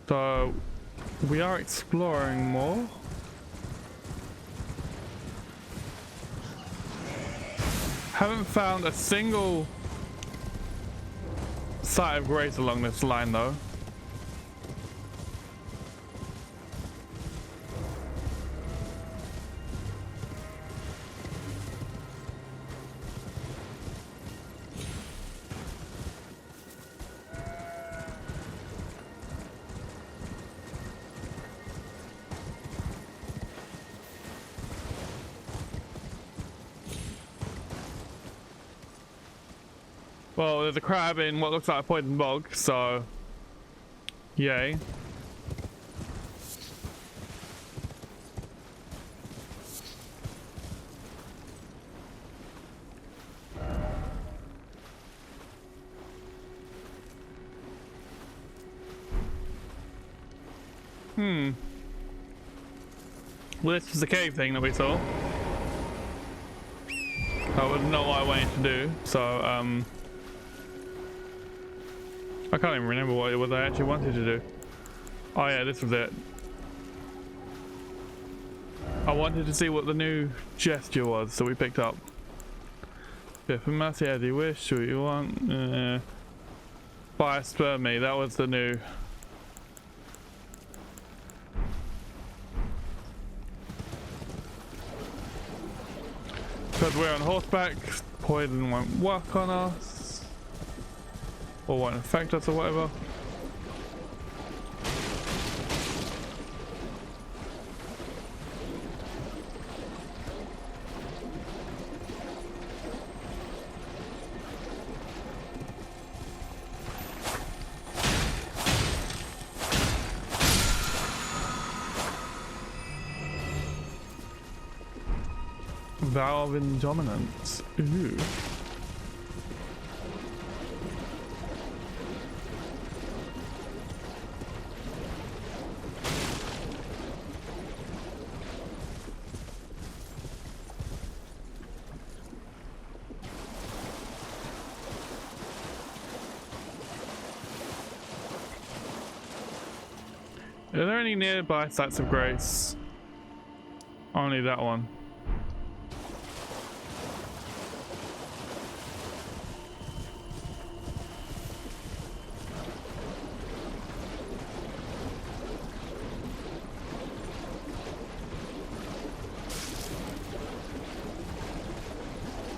So, we are exploring more. Haven't found a single site of grace along this line though. Well, there's a crab in what looks like a poison bog, so yay. Well, this was the cave thing that we saw. I wouldn't know what I wanted to do, so I can't even remember what it was I actually wanted to do. Oh yeah, this was it. I wanted to see what the new gesture was, so we picked up. Fifth and mercy as you wish, what you want. Fire spur me, that was the new. Because we're on horseback, poison won't work on us. Or won't affect us or whatever. Vow of Indominance. Ooh. Are there any nearby sites of grace? Only that one.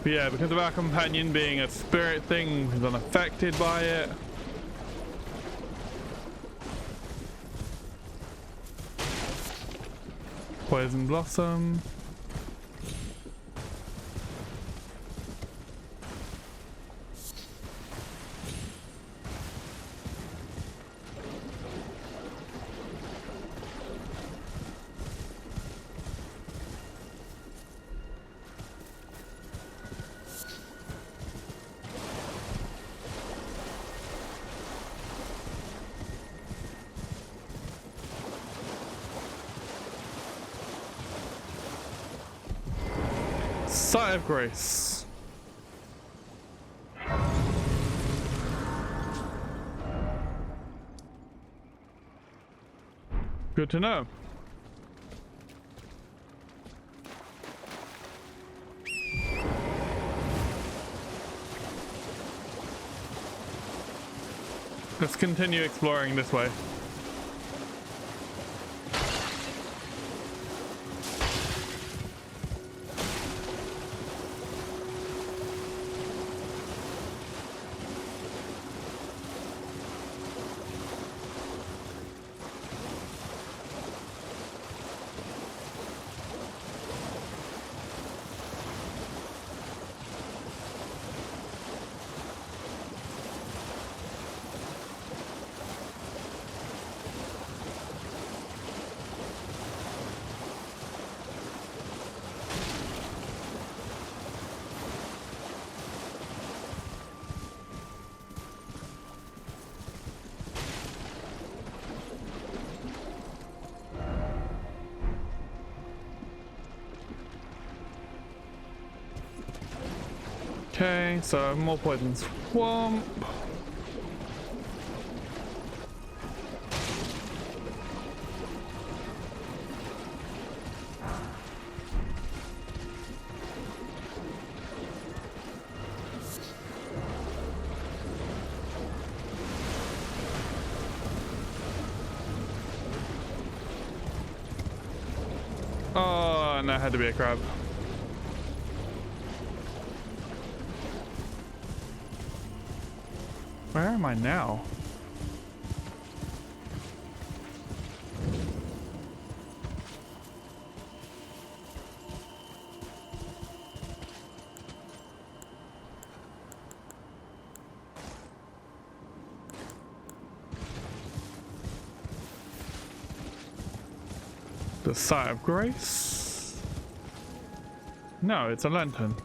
But yeah, because of our companion being a spirit thing, he's unaffected by it. Poison Blossom. Sight of Grace. Good to know. Let's continue exploring this way. Okay, so more poison swamp. Oh, and that had to be a crab. Where am I now? The Sight of Grace? No, it's a lantern.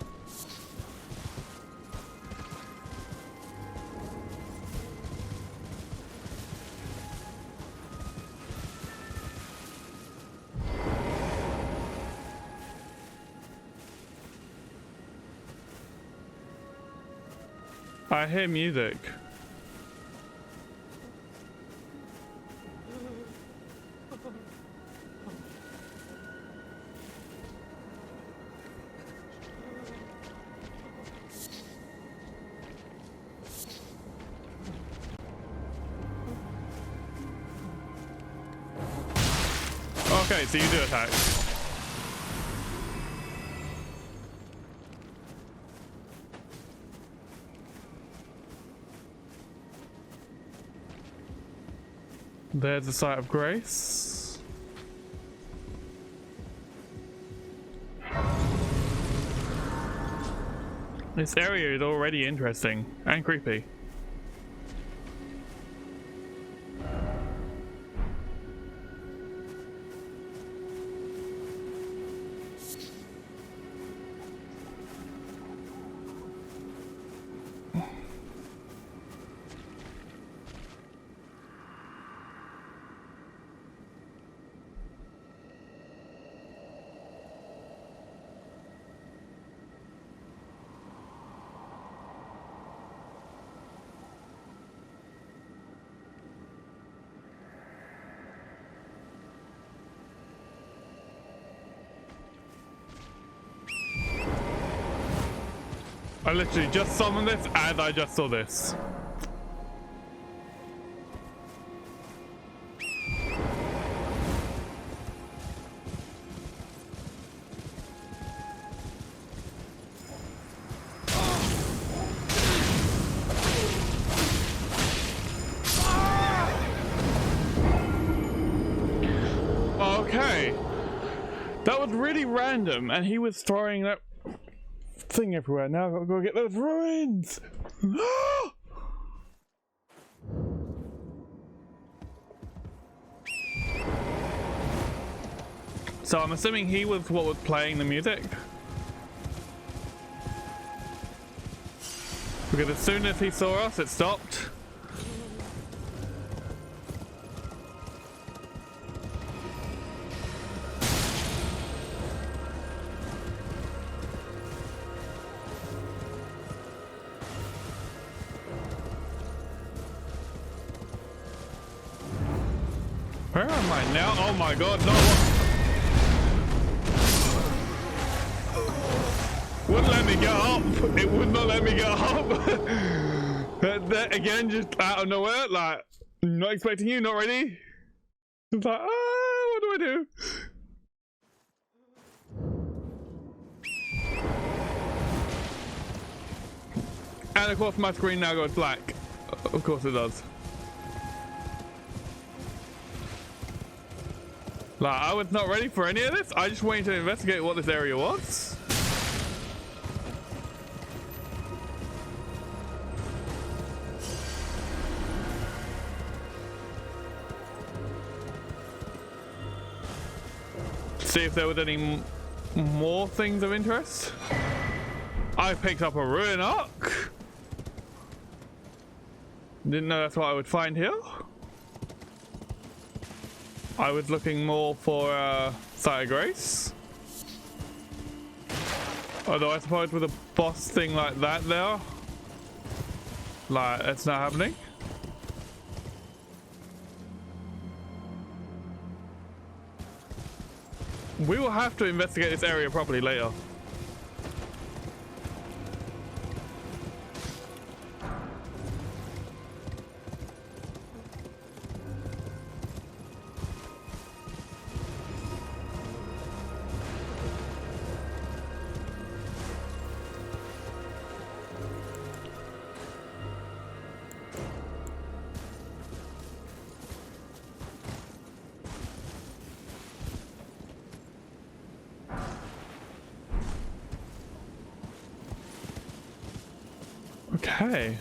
I hear music. Okay, so you do attack. There's the Sight of Grace. This area is already interesting and creepy. I literally just summoned this and I just saw this. Okay. That was really random and he was throwing that thing everywhere. Now I've got to go get those ruins. So I'm assuming he was what was playing the music, because as soon as he saw us it stopped. Where am I now? Oh my god, no! Wouldn't let me get up! It would not let me get up! that again, just out of nowhere, like, not expecting you, not ready. It's like, what do I do? And of course my screen now goes black. Of course it does. Like, I was not ready for any of this. I just wanted to investigate what this area was. See if there was any more things of interest. I picked up a ruin arc. Didn't know that's what I would find here. I was looking more for Sight of Grace. Although I suppose with a boss thing like that there, like, it's not happening. We will have to investigate this area properly later. Okay.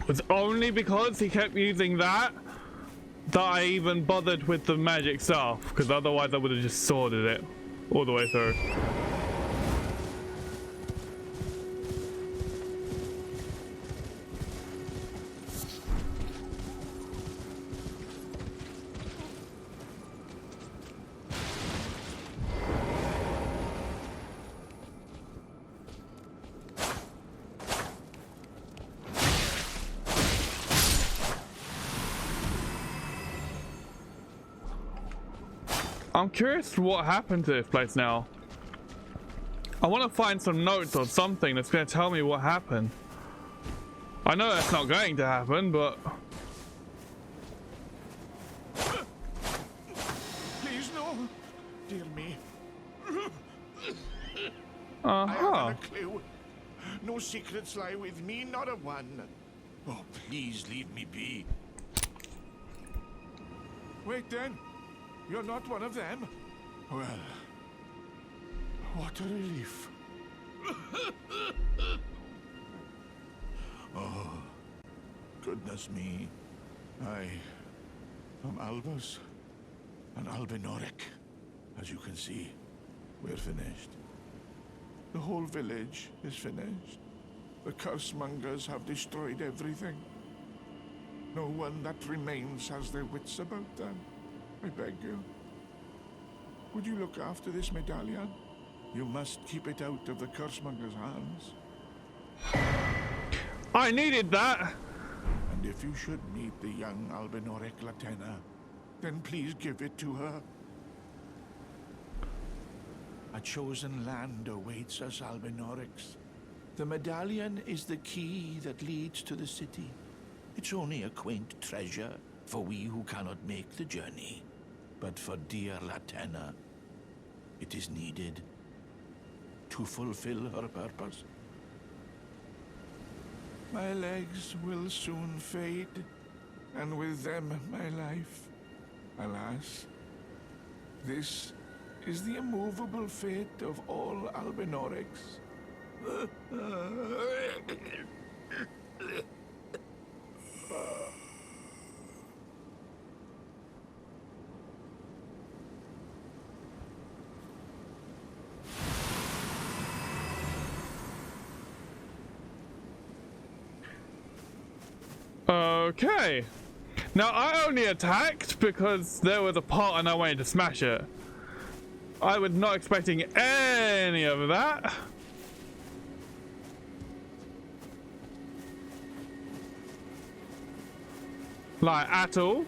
It's only because he kept using that I even bothered with the magic stuff, because otherwise I would have just sworded it all the way through. I'm curious what happened to this place now. I want to find some notes or something that's going to tell me what happened. I know that's not going to happen, but... Please, no. Dear me. Uh-huh. I haven't a clue. No secrets lie with me, not a one. Oh, please leave me be. Wait then. You're not one of them? Well, what a relief. Oh, goodness me. I am Albus, an Albinoric. As you can see, we're finished. The whole village is finished. The cursemongers have destroyed everything. No one that remains has their wits about them. I beg you. Would you look after this medallion? You must keep it out of the cursemonger's hands. I needed that! And if you should meet the young Albinoric Latena, then please give it to her. A chosen land awaits us Albinorics. The medallion is the key that leads to the city. It's only a quaint treasure for we who cannot make the journey. But for dear Latena, it is needed to fulfill her purpose. My legs will soon fade, and with them my life. Alas, this is the immovable fate of all Albinorics. Okay. Now, I only attacked because there was a pot and I wanted to smash it. I was not expecting any of that. Like, at all.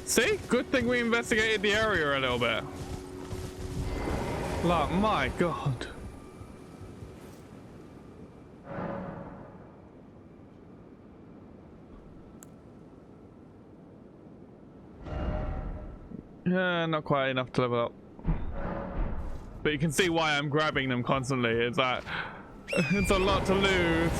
See? Good thing we investigated the area a little bit. Like, my god. Yeah, not quite enough to level up. But you can see why I'm grabbing them constantly. Is that It's a lot to lose.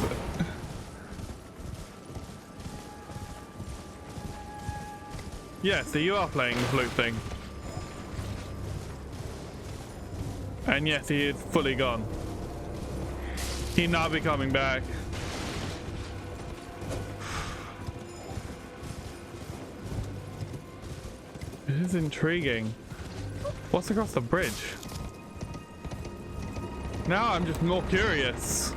Yeah, so you are playing the flute thing. And yes, he is fully gone. He not be coming back. It is intriguing. What's across the bridge? Now I'm just more curious.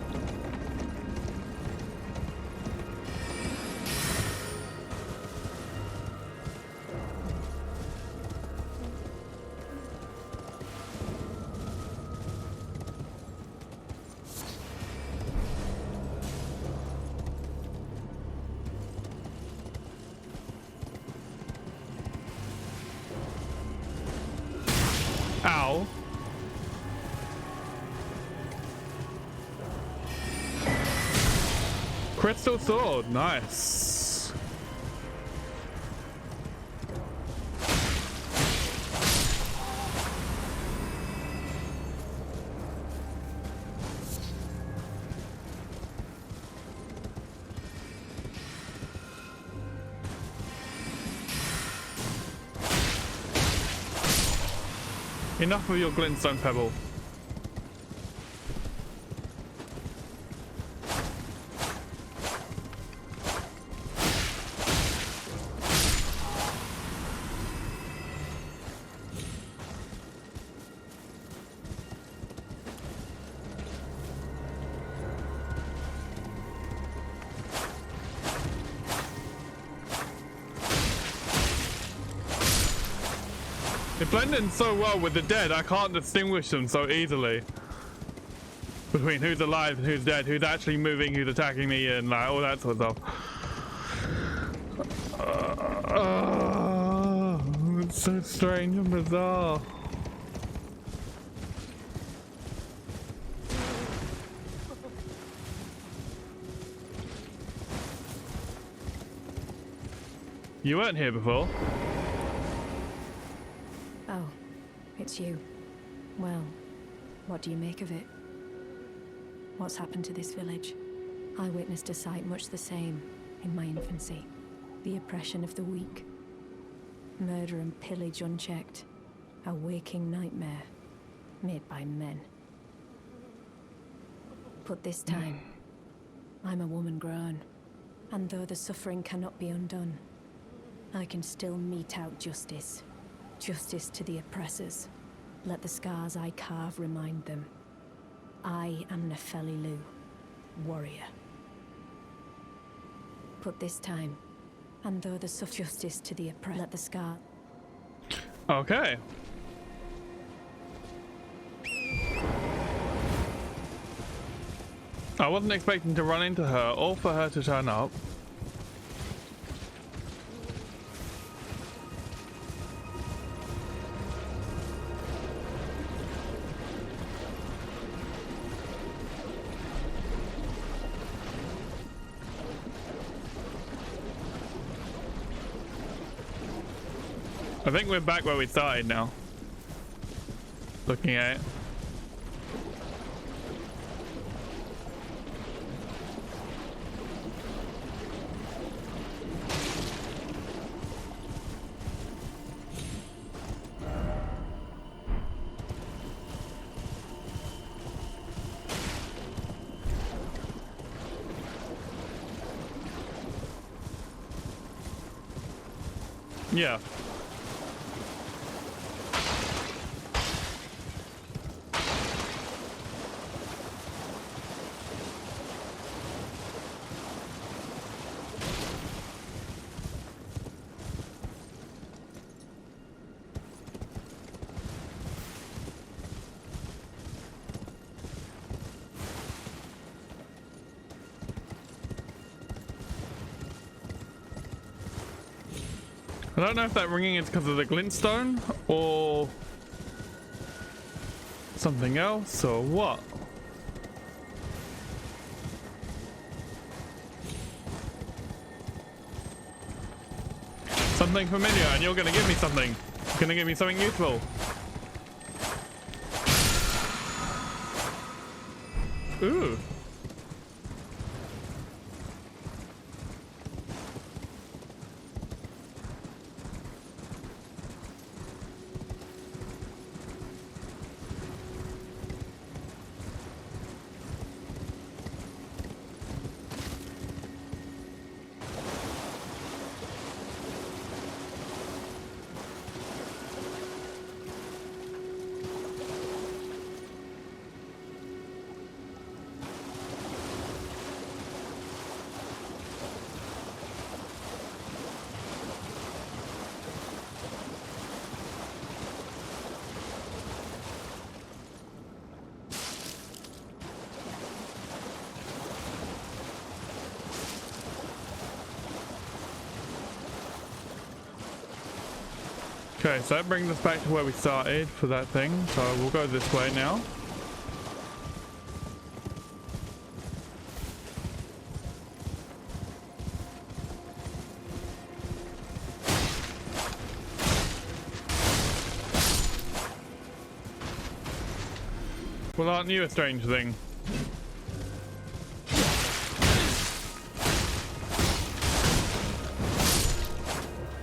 Ow. Crystal sword, nice. Enough of your glintstone pebble. They blend in so well with the dead, I can't distinguish them so easily. Between who's alive and who's dead, who's actually moving, who's attacking me, and like all that sort of stuff. It's so strange and bizarre. You weren't here before. Oh, it's you. Well, what do you make of it? What's happened to this village? I witnessed a sight much the same in my infancy. The oppression of the weak. Murder and pillage unchecked. A waking nightmare made by men. But this time, I'm a woman grown. And though the suffering cannot be undone, I can still mete out justice. Justice to the oppressors. Let the scars I carve remind them. I am Nefeli Lu, warrior. But this time, and though the justice to the oppressed, let the scar. Okay. I wasn't expecting to run into her or for her to turn up. I think we're back where we started now. Looking at it. Yeah. I don't know if that ringing is because of the glintstone or something else or what. Something familiar, and you're gonna give me something. You're gonna give me something useful. Ooh. Okay, so that brings us back to where we started for that thing. So we'll go this way now. Well, aren't you a strange thing?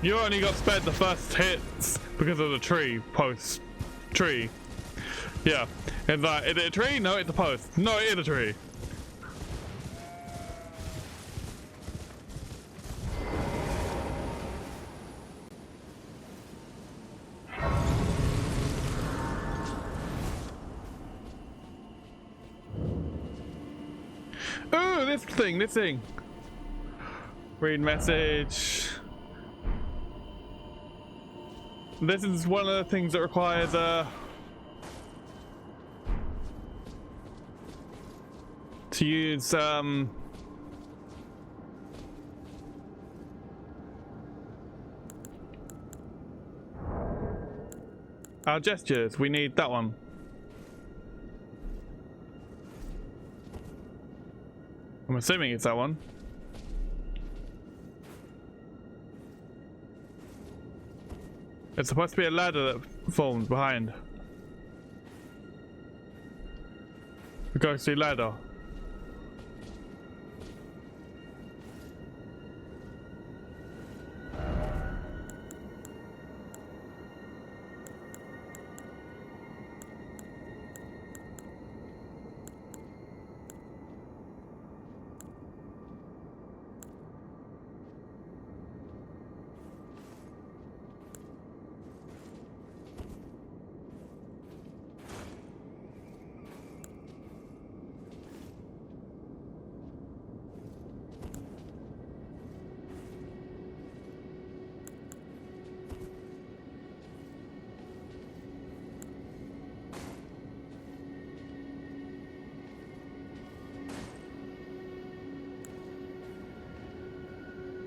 You only got spared the first hits because of the tree. Yeah. It's like, is it a tree? No, it's a post. No, it is a tree. Ooh, this thing. Read message. This is one of the things that requires to use our gestures. We need that one. I'm assuming it's that one. It's supposed to be a ladder that forms behind. A ghostly ladder.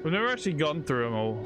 We've never actually gone through them all.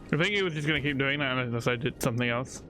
I think he was just gonna keep doing that unless I did something else.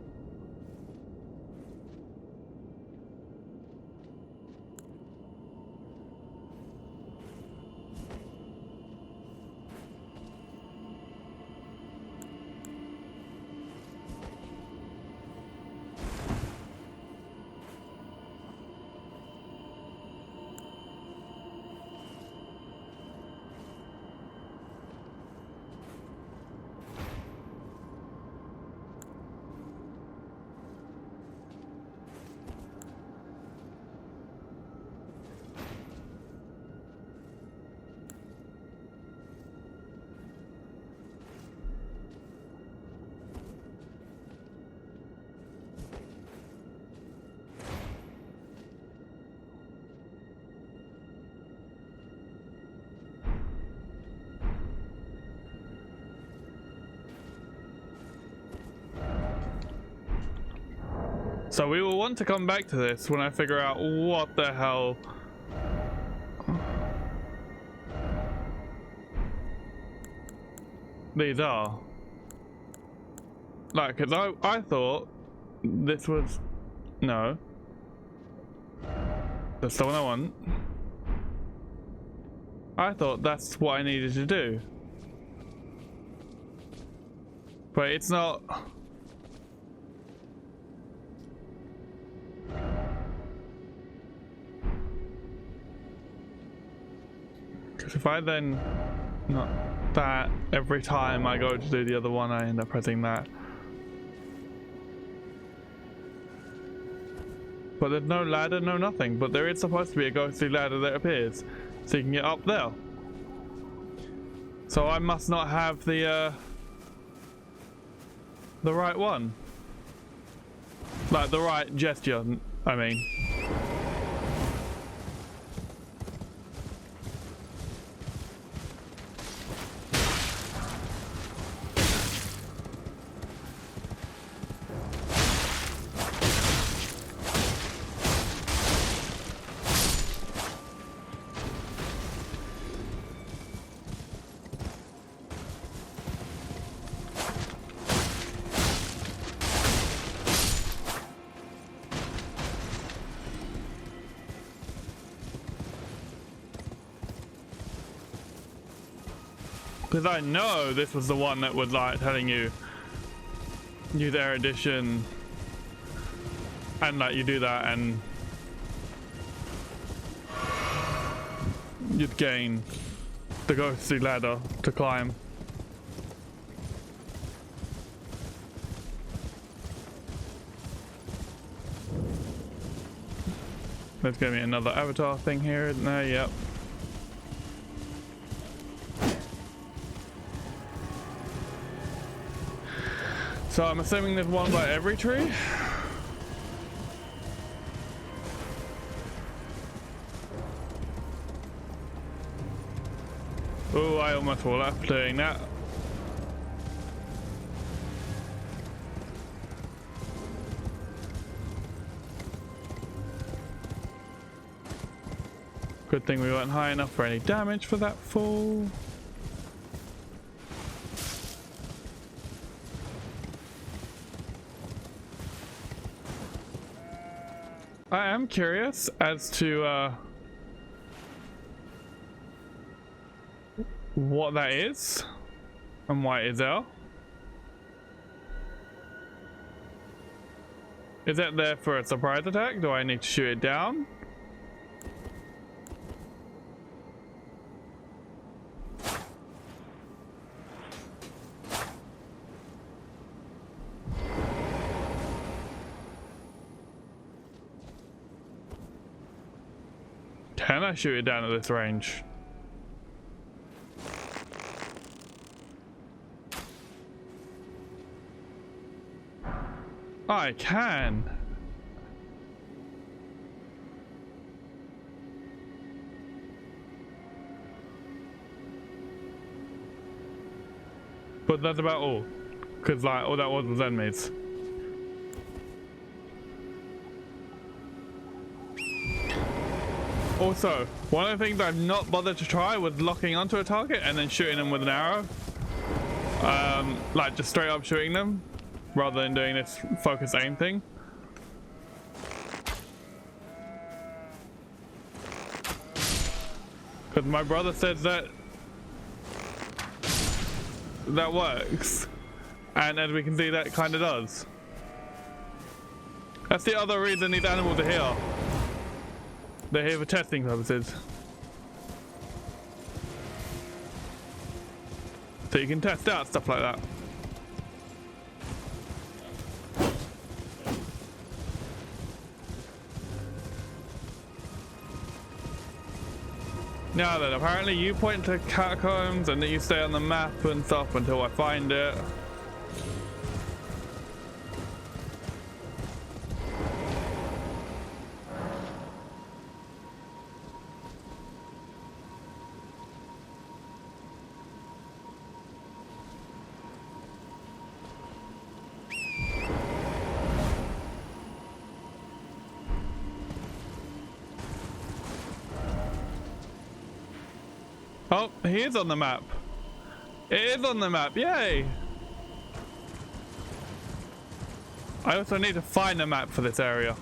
So we will want to come back to this when I figure out what the hell these are. Like, cause I thought this was, no, that's the one I want. I thought that's what I needed to do, but it's not. Because if I then not that every time I go to do the other one, I end up pressing that. But there's no ladder, no nothing. But there is supposed to be a ghostly ladder that appears, so you can get up there. So I must not have the right one. Like the right gesture, I mean. Because I know this was the one that was like telling you use erudition and like you do that and you'd gain the ghostly ladder to climb. There's gonna be another avatar thing here, isn't there? Yep. So I'm assuming there's one by every tree? Oh, I almost fall after doing that. Good thing we weren't high enough for any damage for that fall. I am curious as to what that is and why it is there. Is that there for a surprise attack? Do I need to shoot it down? Can I shoot it down at this range? I can. But that's about all. Because like all that was enemies. Also, one of the things I've not bothered to try was locking onto a target and then shooting them with an arrow. Like just straight up shooting them rather than doing this focus aim thing. Because my brother says that works. And as we can see, that kind of does. That's the other reason these animals are here. They're here for testing purposes. So you can test out stuff like that. Now then, apparently you point to catacombs and then you stay on the map and stuff until I find it. Oh, he is on the map. It is on the map, yay! I also need to find a map for this area.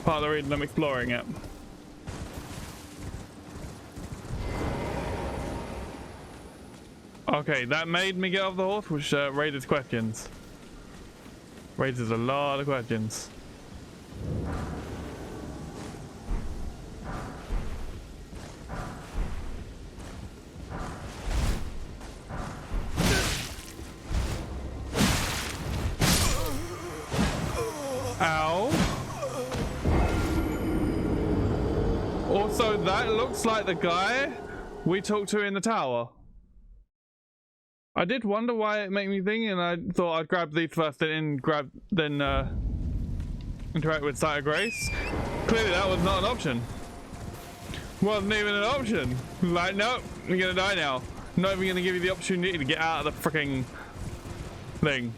Part of the reason I'm exploring it. Okay, that made me get off the horse, which raises questions. Raises a lot of questions. Ow. Also, that looks like the guy we talked to in the tower. I did wonder why it made me think, and I thought I'd grab these first and then interact with Sight of Grace. Clearly that was not an option. Wasn't even an option. Like, nope, you're gonna die now. Not even gonna give you the opportunity to get out of the freaking thing.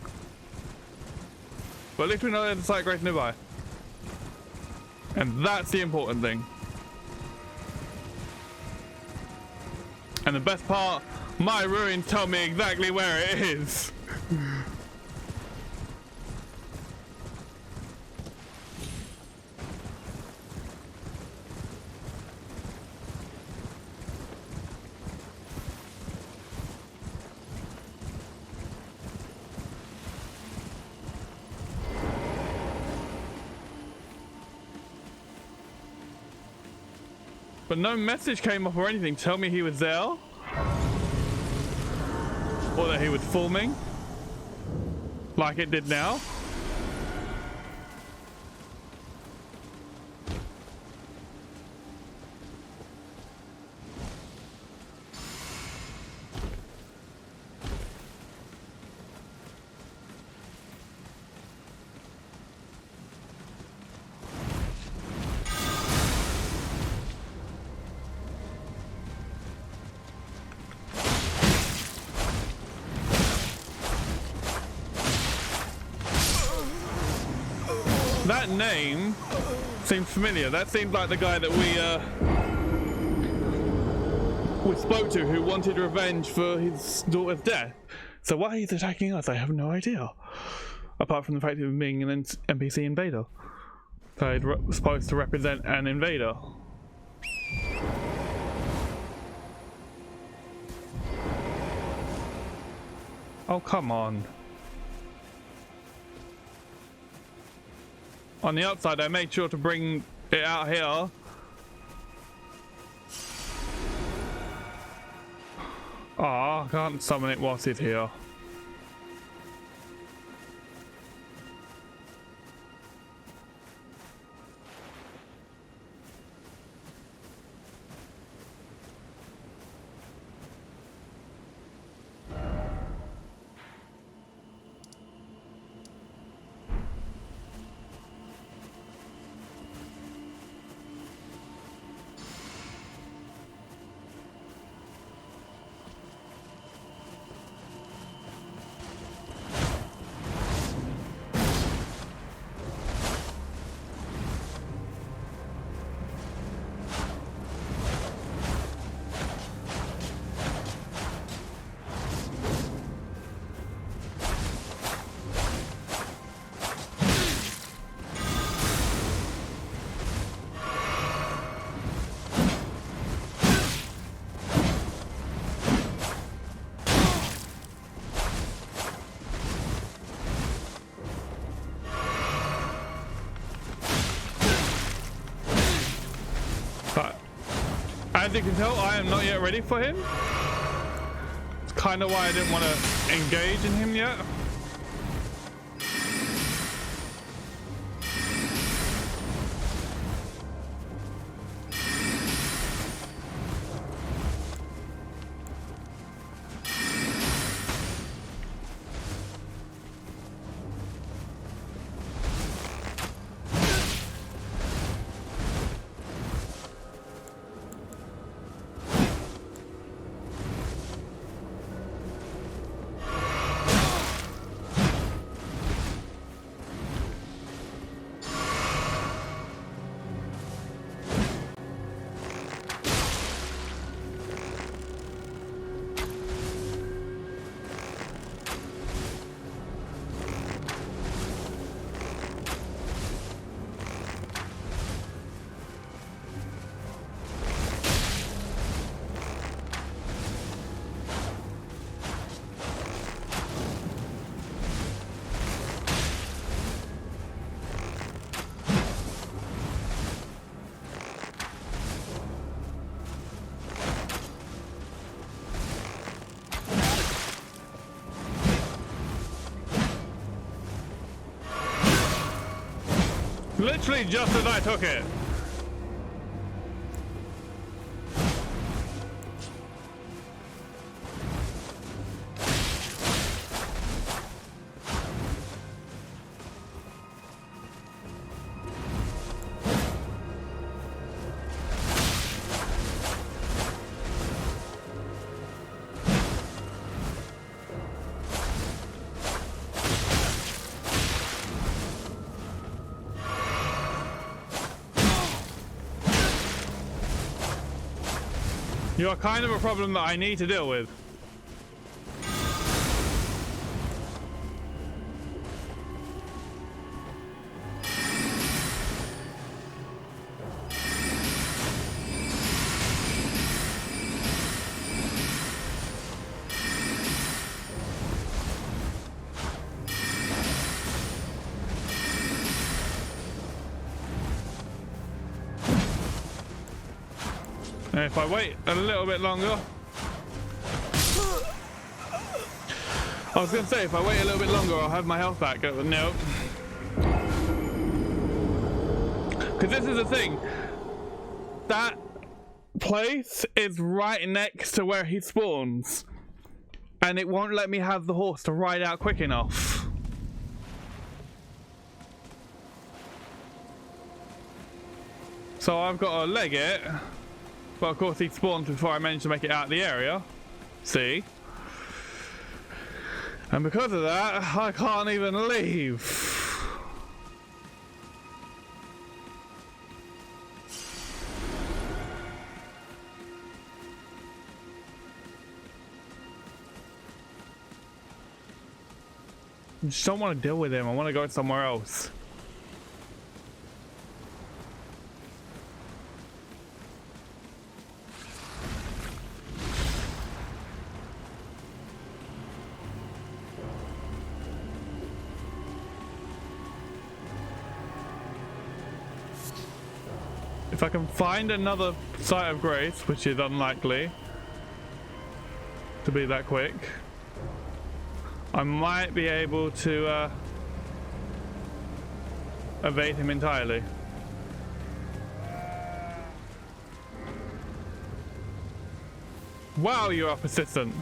But at least we know there's a Sight of Grace nearby. And that's the important thing. And the best part, my ruins tell me exactly where it is. But no message came up or anything. Tell me he was there. Or that he was filming. Like it did now. That name seems familiar. That seems like the guy that we spoke to, who wanted revenge for his daughter's death. So why he's attacking us, I have no idea. Apart from the fact of him being an NPC invader. So he's supposed to represent an invader. Oh, come on. On the outside, I made sure to bring it out here. Ah, I can't summon it whilst it's here. As you can tell, I am not yet ready for him. It's kind of why I didn't want to engage in him yet. Literally just as I took it. You are kind of a problem that I need to deal with. And if I wait a little bit longer, I was going to say, if I wait a little bit longer, I'll have my health back. Nope. Because this is the thing. That place is right next to where he spawns. And it won't let me have the horse to ride out quick enough. So I've got to leg it. But of course he spawns before I manage to make it out of the area. See? And because of that, I can't even leave. I just don't want to deal with him. I want to go somewhere else. If I can find another site of grace, which is unlikely to be that quick, I might be able to evade him entirely. Wow, you are persistent.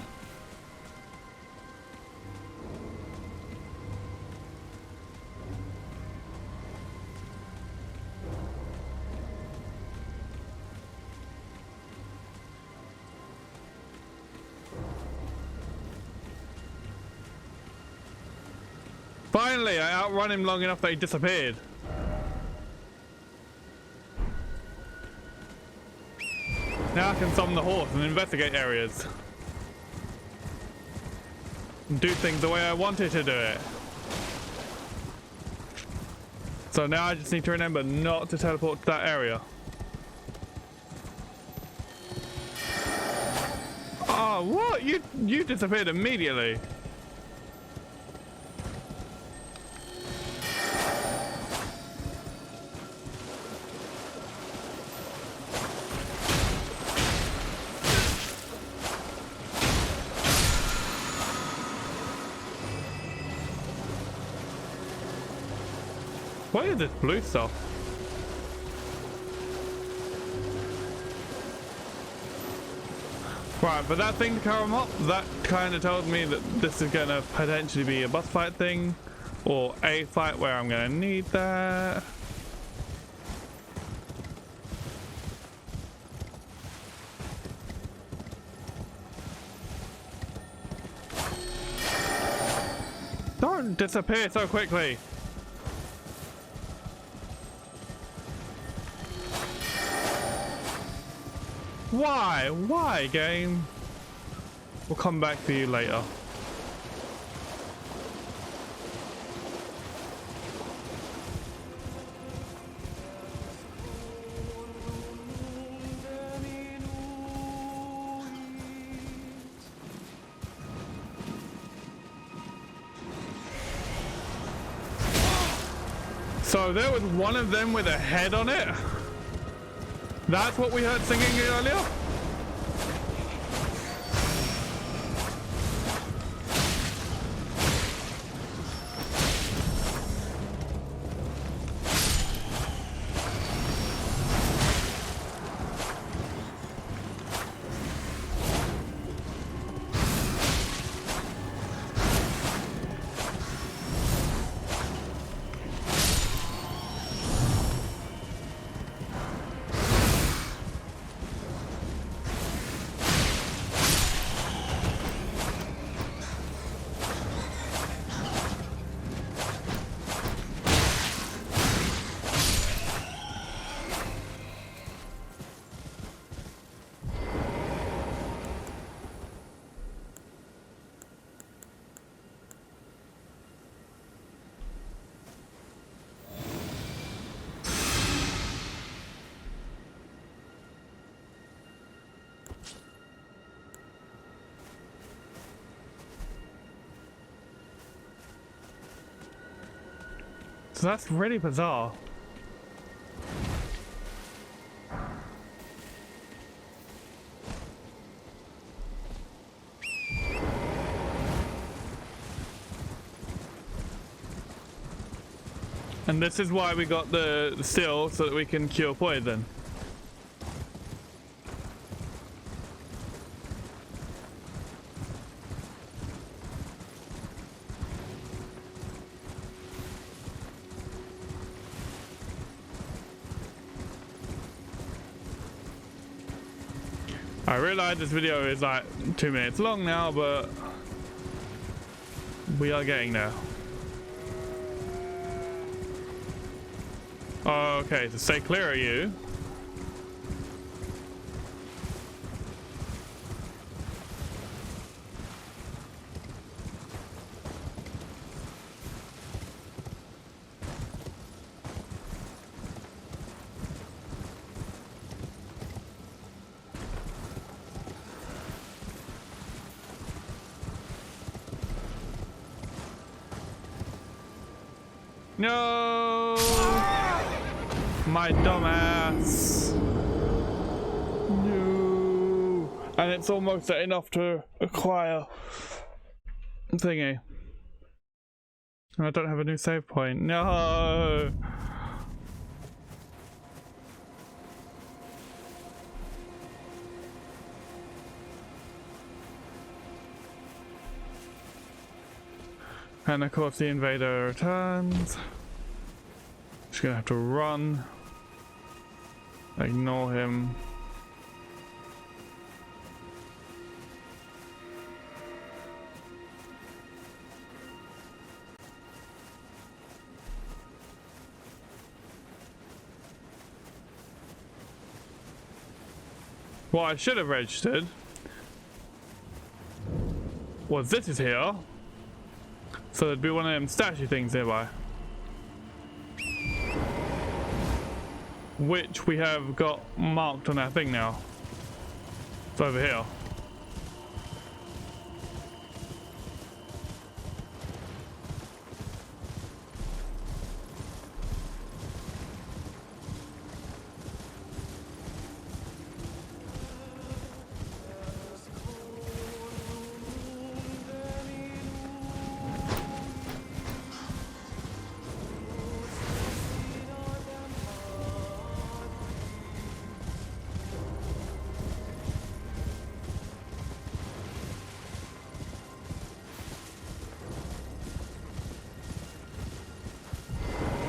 Finally, I outrun him long enough that he disappeared. Now I can summon the horse and investigate areas. And do things the way I wanted to do it. So now I just need to remember not to teleport to that area. Oh, what? You disappeared immediately. What is this blue stuff? Right, but that thing to come up, that kind of told me that this is going to potentially be a boss fight thing, or a fight where I'm going to need that. Don't disappear so quickly. Why? Why, game? We'll come back for you later. So there was one of them with a head on it? That's what we heard singing earlier? So that's really bizarre. And this is why we got the seal, so that we can cure poison. I realize this video is like 2 minutes long now, but we are getting there. Okay, to stay clear of you. No! My dumbass. No. And it's almost enough to acquire thingy. I don't have a new save point. No. And of course the invader returns. Just gonna have to run. Ignore him. What I should have registered was this is here. So there'd be one of them statue things nearby. Which we have got marked on our thing now. It's over here.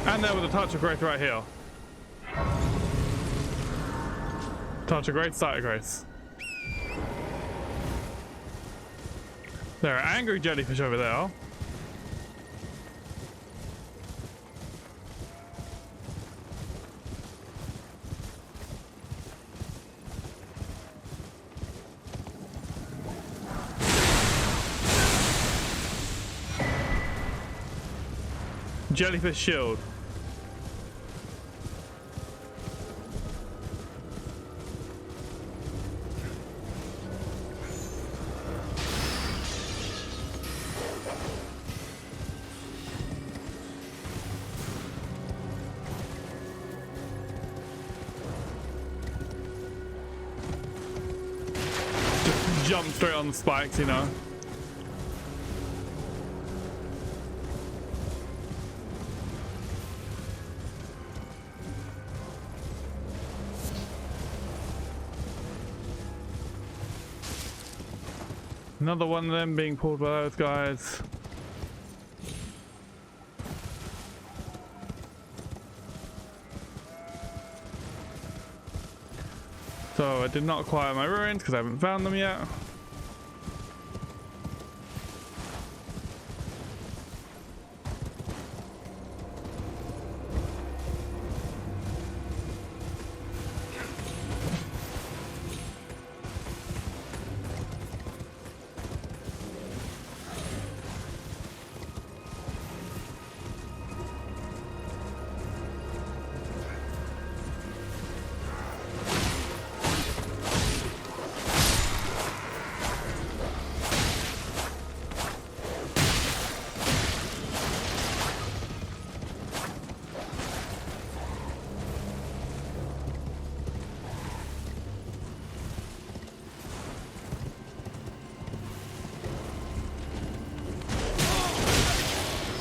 And there was a touch of grace right here. Touch of grace, sight of grace. There are angry jellyfish over there. Jellyfish shield. Jump straight on the spikes, you know. Another one of them being pulled by those guys. So I did not acquire my ruins because I haven't found them yet.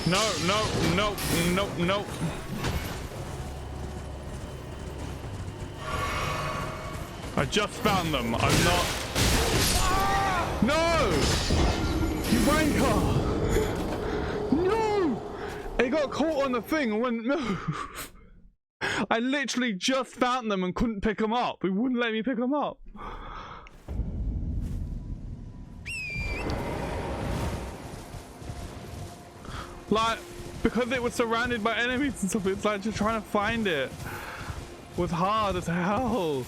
No, no, no, no, no. I just found them. I'm not. No! You wanker! No! It got caught on the thing and wouldn't move. I literally just found them and couldn't pick them up. It wouldn't let me pick them up. Like, because it was surrounded by enemies and stuff, it's like just trying to find it was hard as hell.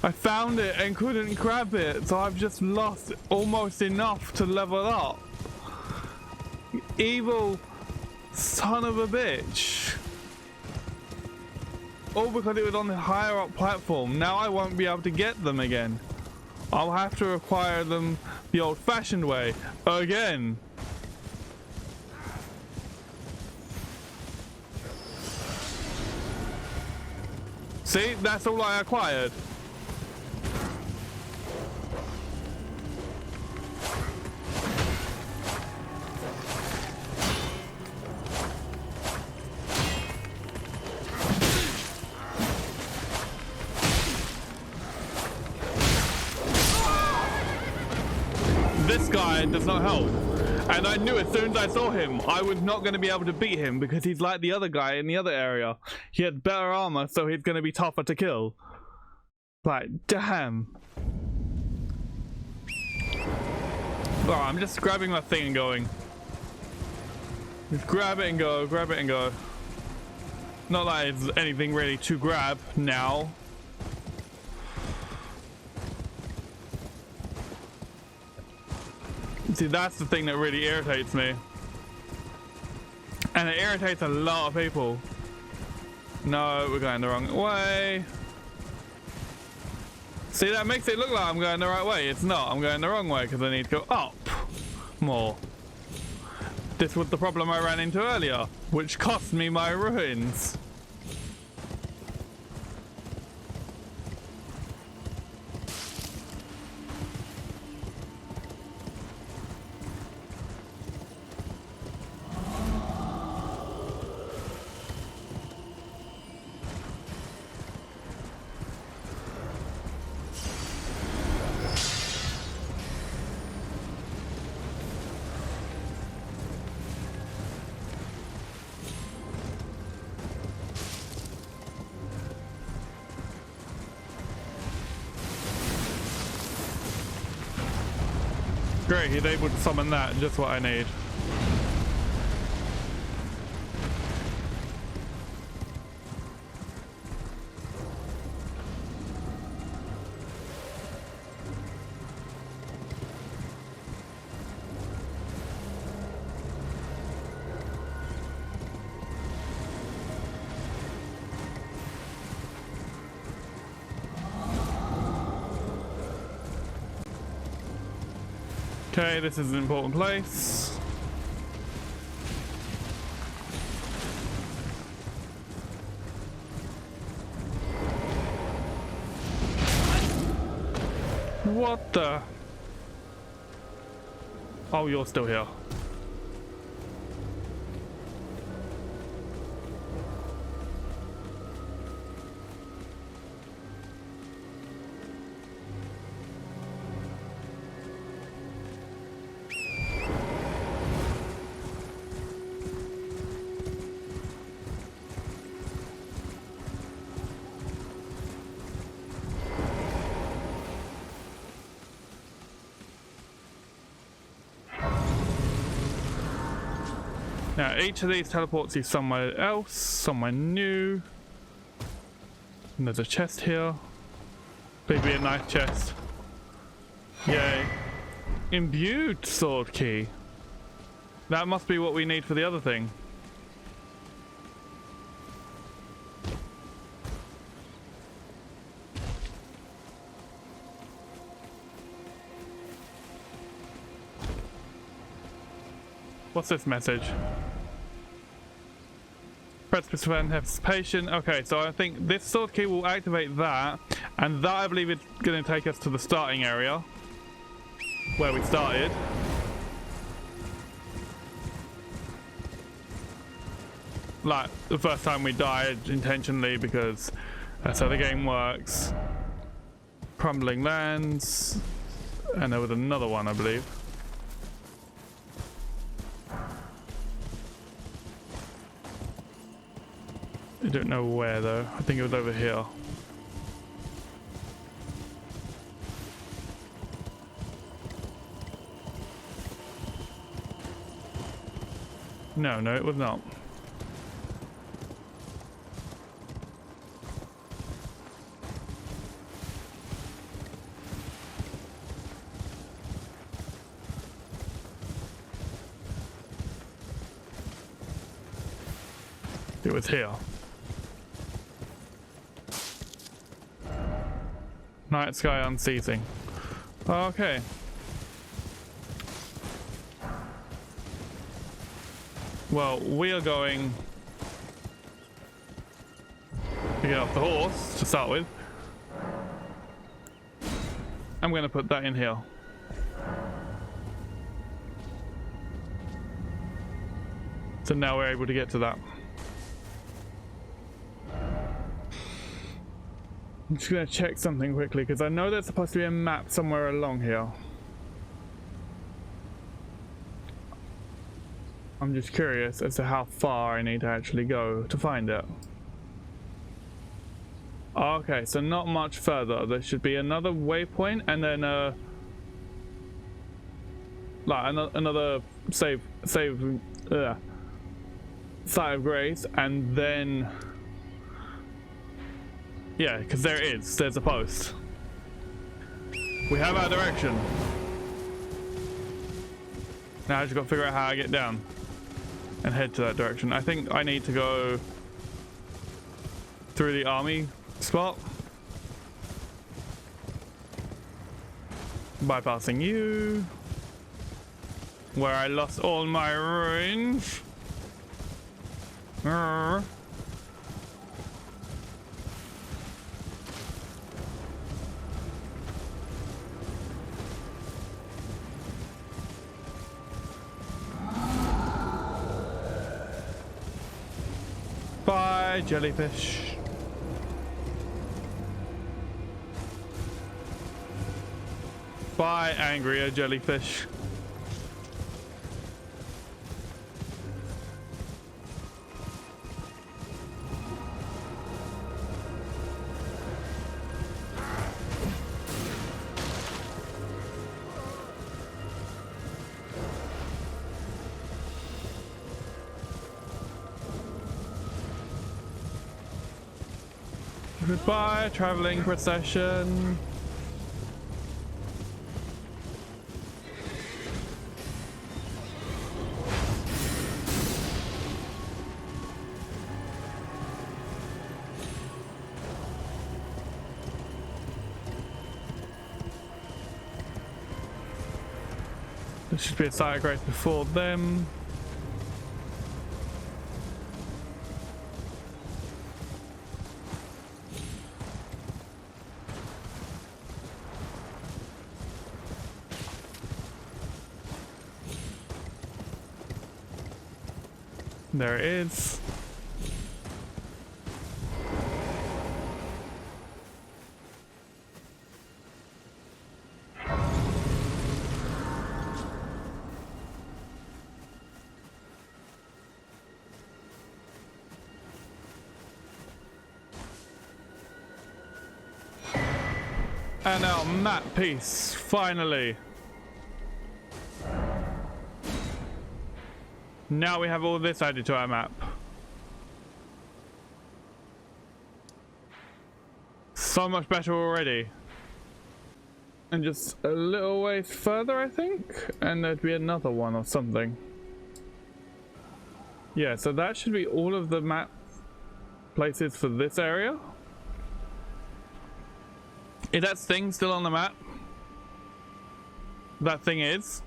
I found it and couldn't grab it, so I've just lost almost enough to level up. Evil son of a bitch. All because it was on the higher up platform. Now I won't be able to get them again. I'll have to acquire them the old-fashioned way again. See, that's all I acquired. This guy does not help. And I knew as soon as I saw him, I was not going to be able to beat him because he's like the other guy in the other area. He had better armor, so he's going to be tougher to kill. Like, damn. Oh, I'm just grabbing my thing and going. Just grab it and go, grab it and go. Not like it's anything really to grab now. See, that's the thing that really irritates me. And it irritates a lot of people. No, we're going the wrong way. See, that makes it look like I'm going the right way. It's not. I'm going the wrong way because I need to go up more. This was the problem I ran into earlier, which cost me my ruins. Great, he's able to summon that, just what I need. Okay, this is an important place. What the? Oh, you're still here. Now, each of these teleports you somewhere else, somewhere new. And there's a chest here. Please be a nice chest. Yay. Imbued Sword Key. That must be what we need for the other thing. What's this message? Press prevent anticipation. Okay, so I think this sword key will activate that, and that I believe is going to take us to the starting area where we started. like the first time we died intentionally because that's how the game works. Crumbling lands, and there was another one, I believe. I don't know where though. I think it was over here. No, it was not. It was here. Night sky unceasing. Okay. Well, we are going to get off the horse to start with. I'm going to put that in here. So now we're able to get to that. I'm just going to check something quickly because I know there's supposed to be a map somewhere along here. I'm just curious as to how far I need to actually go to find it. Okay, so not much further. There should be another waypoint and then like another site of grace, and then yeah, because there's a post. We have our direction. Now I just got to figure out how I get down and head to that direction. I think I need to go through the army spot, bypassing you, where I lost all my range. Bye, jellyfish. Bye, angrier jellyfish. Goodbye, traveling procession. There should be a site of grace before them. There it is. And our map piece, finally. Now we have all this added to our map. So much better already. And just a little way further, I think, and there'd be another one or something. Yeah, so that should be all of the map places for this area. Is that thing still on the map? That thing is.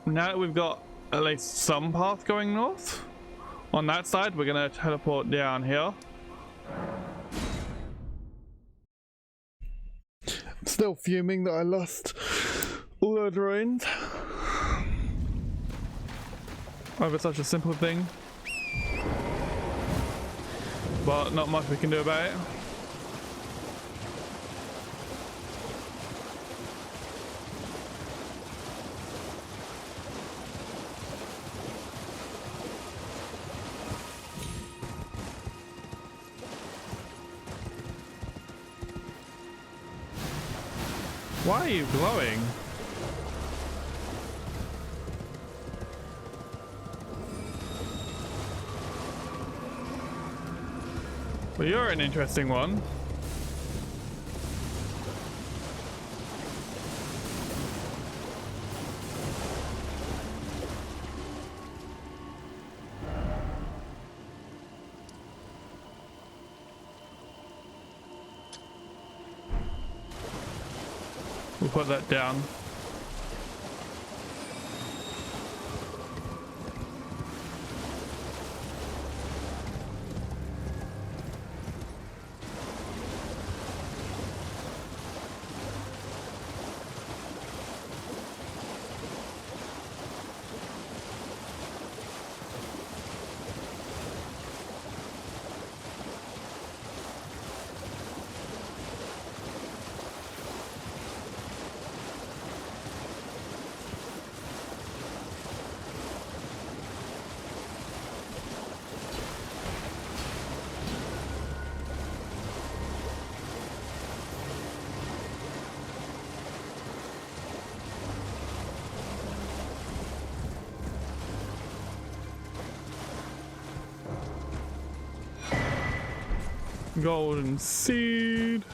Now that we've got at least some path going north on that side, we're gonna teleport down here. I'm still fuming that I lost all those ruins. over such a simple thing. But not much we can do about it. Why are you glowing? Well, you're an interesting one. We'll put that down. Golden seed.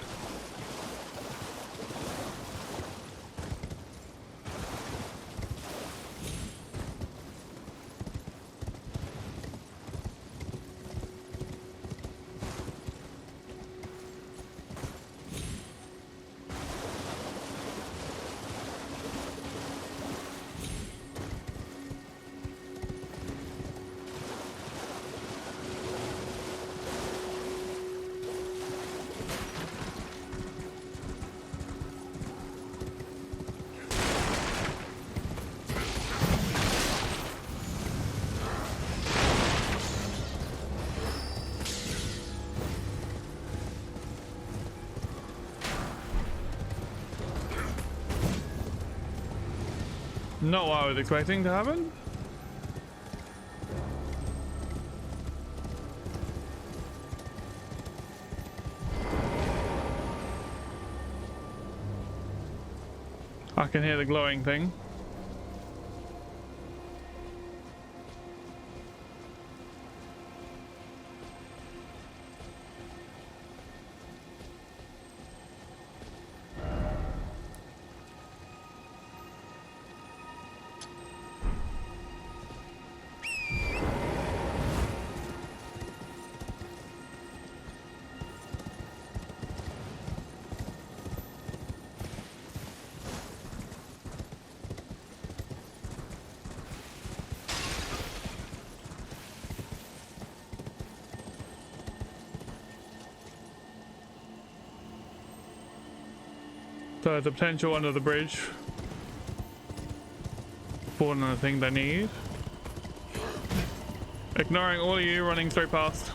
Not what I was expecting to happen. I can hear the glowing thing. So there's a potential under the bridge for another thing they need. Ignoring all of you running straight past.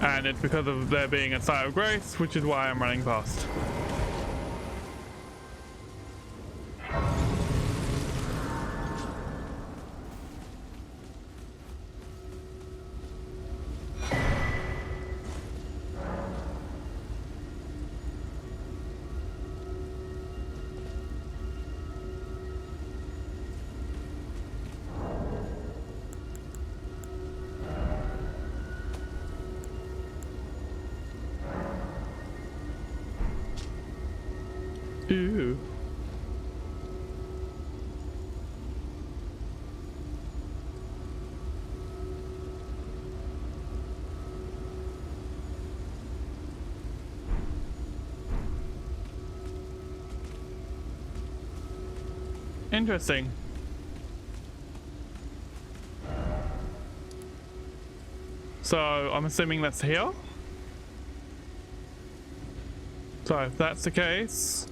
And it's because of there being a site of grace, which is why I'm running past. Ew. Interesting. So I'm assuming that's here. So if that's the case,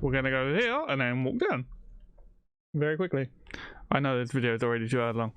we're gonna go here and then walk down very quickly. I know this video is already 2 hours long.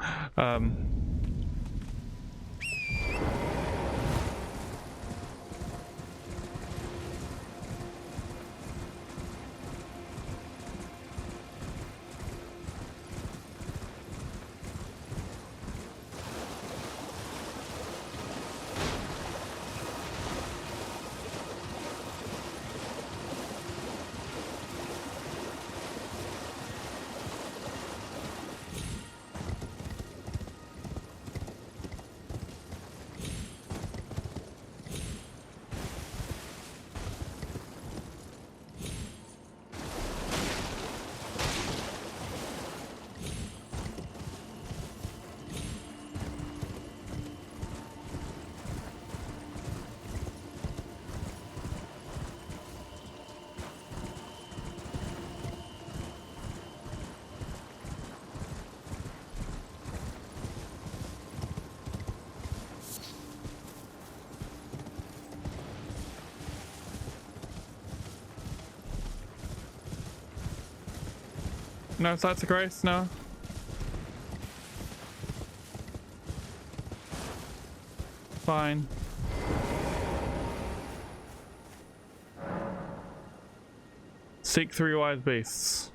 No sights of grace, no. Fine. Seek 3 wise beasts.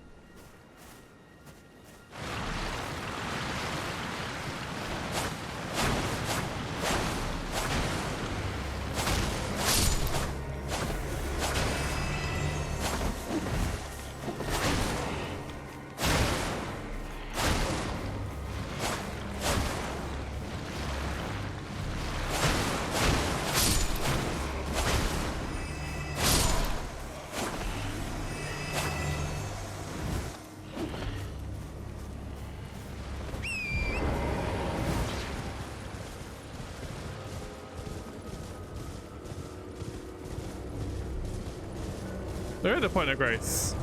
They're at the point of grace.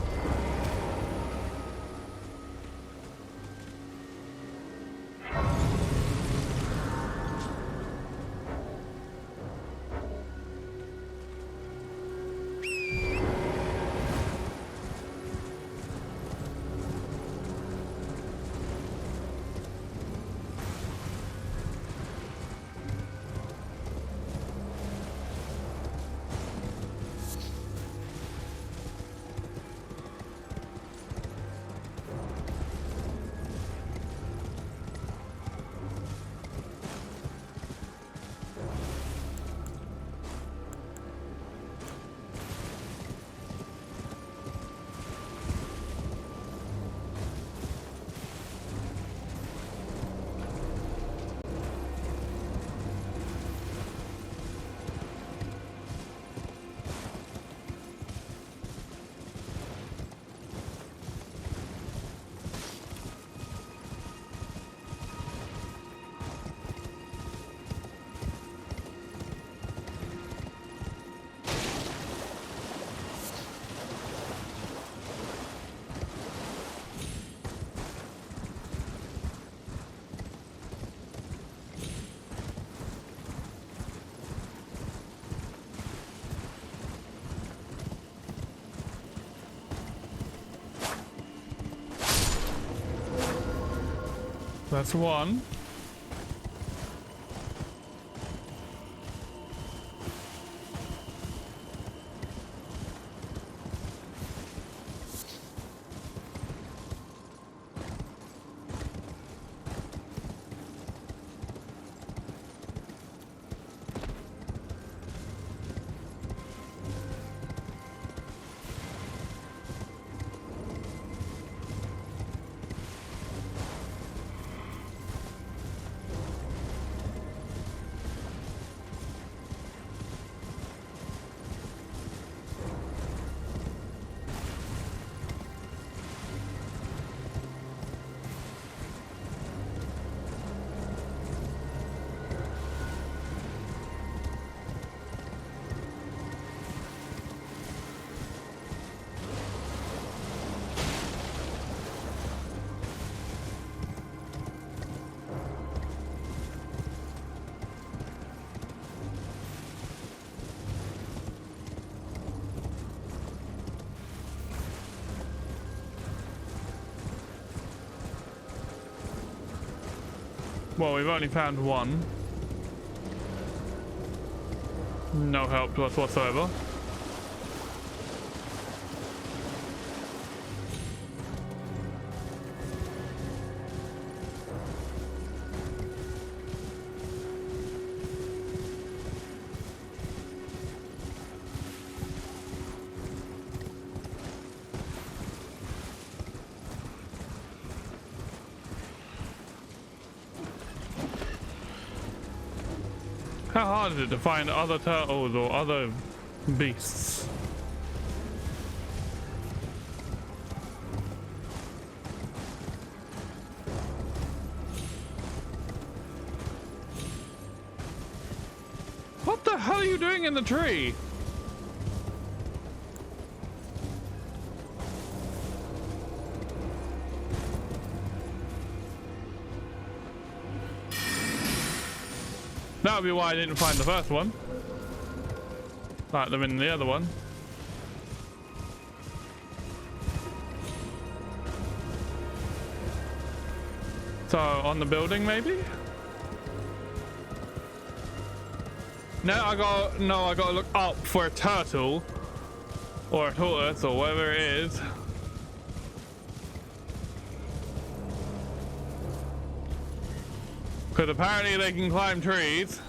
That's one. Well, we've only found one. No help to us whatsoever. How hard is it to find other turtles or other beasts? What the hell are you doing in the tree? That would be why I didn't find the first one. Like them in the other one. So, on the building maybe? No, I gotta look up for a turtle. Or a tortoise, or whatever it is. Because apparently they can climb trees.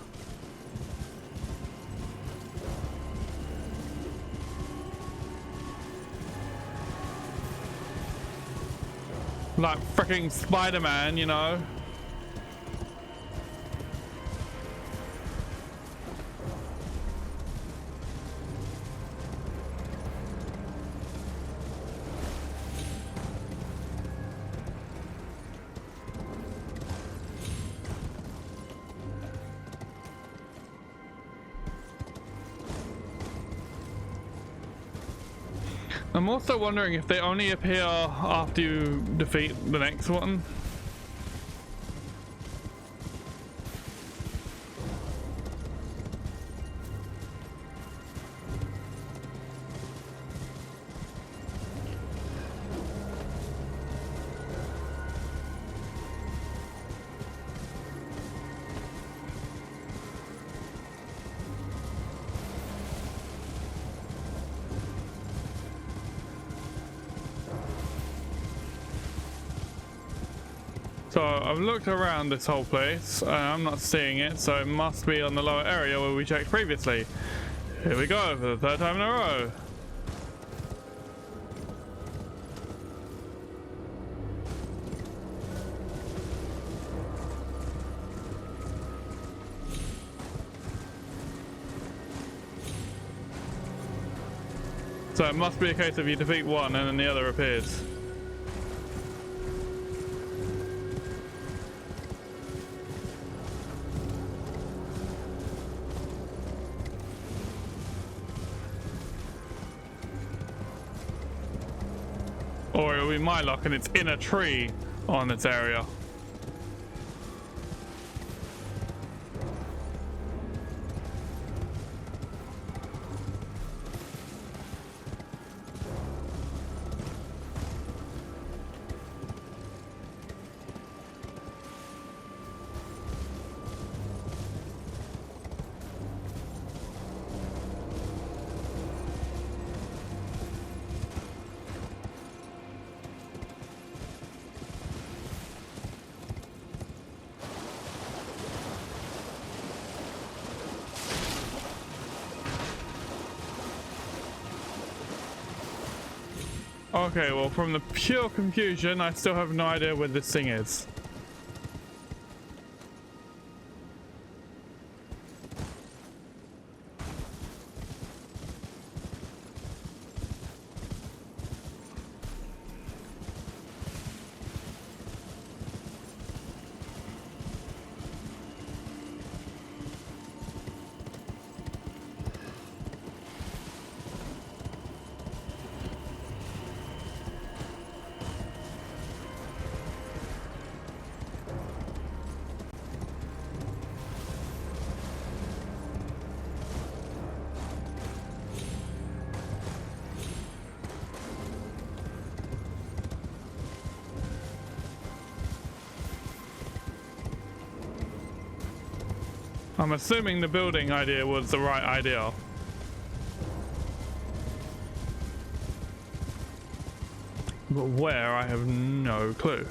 Like freaking Spider-Man, you know. I'm also wondering if they only appear after you defeat the next one. So I've looked around this whole place and I'm not seeing it, so it must be on the lower area where we checked previously. Here we go for the third time in a row. So it must be a case of you defeat one and then the other appears. Or it'll be my luck and it's in a tree on this area. Okay, well, from the pure confusion, I still have no idea where this thing is. I'm assuming the building idea was the right idea. But where, I have no clue.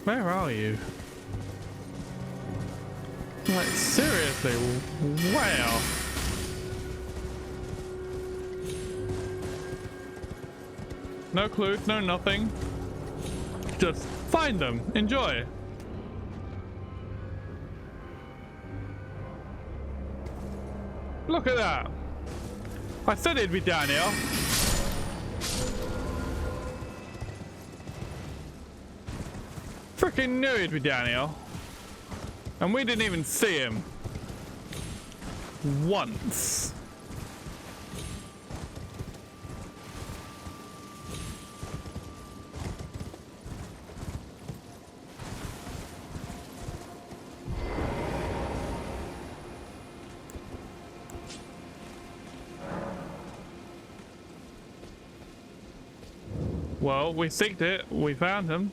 Where are you? Like, seriously, where? No clues, no nothing. Just find them, enjoy. Look at that. I said he'd be down here. Freaking knew he'd be down here. And we didn't even see him. Once. Well, we seeked it. We found him.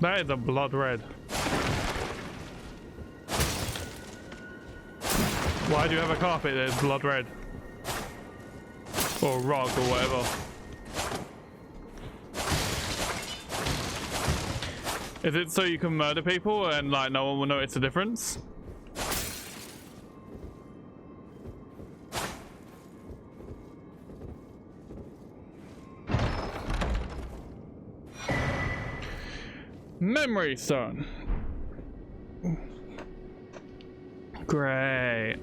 That is a blood red. Why do you have a carpet that is blood red? Or rug or whatever. Is it so you can murder people and like no one will notice the difference? Memory stone. Great.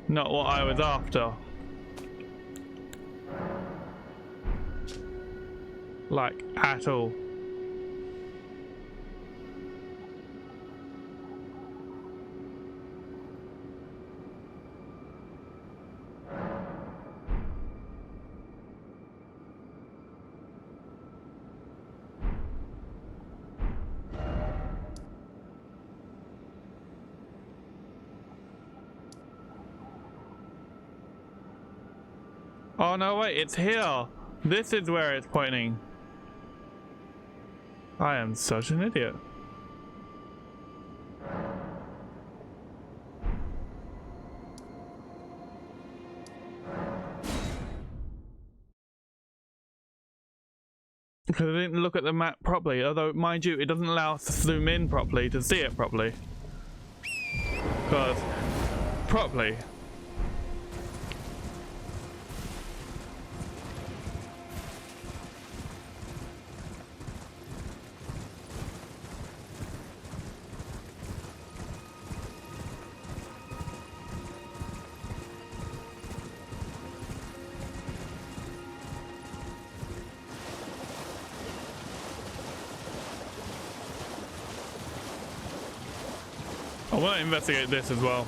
Not what I was after. Like, at all. Oh no, wait, it's here. This is where it's pointing. I am such an idiot. Because I didn't look at the map properly, although mind you, it doesn't allow us to zoom in properly to see it properly. Because properly. I want to investigate this as well.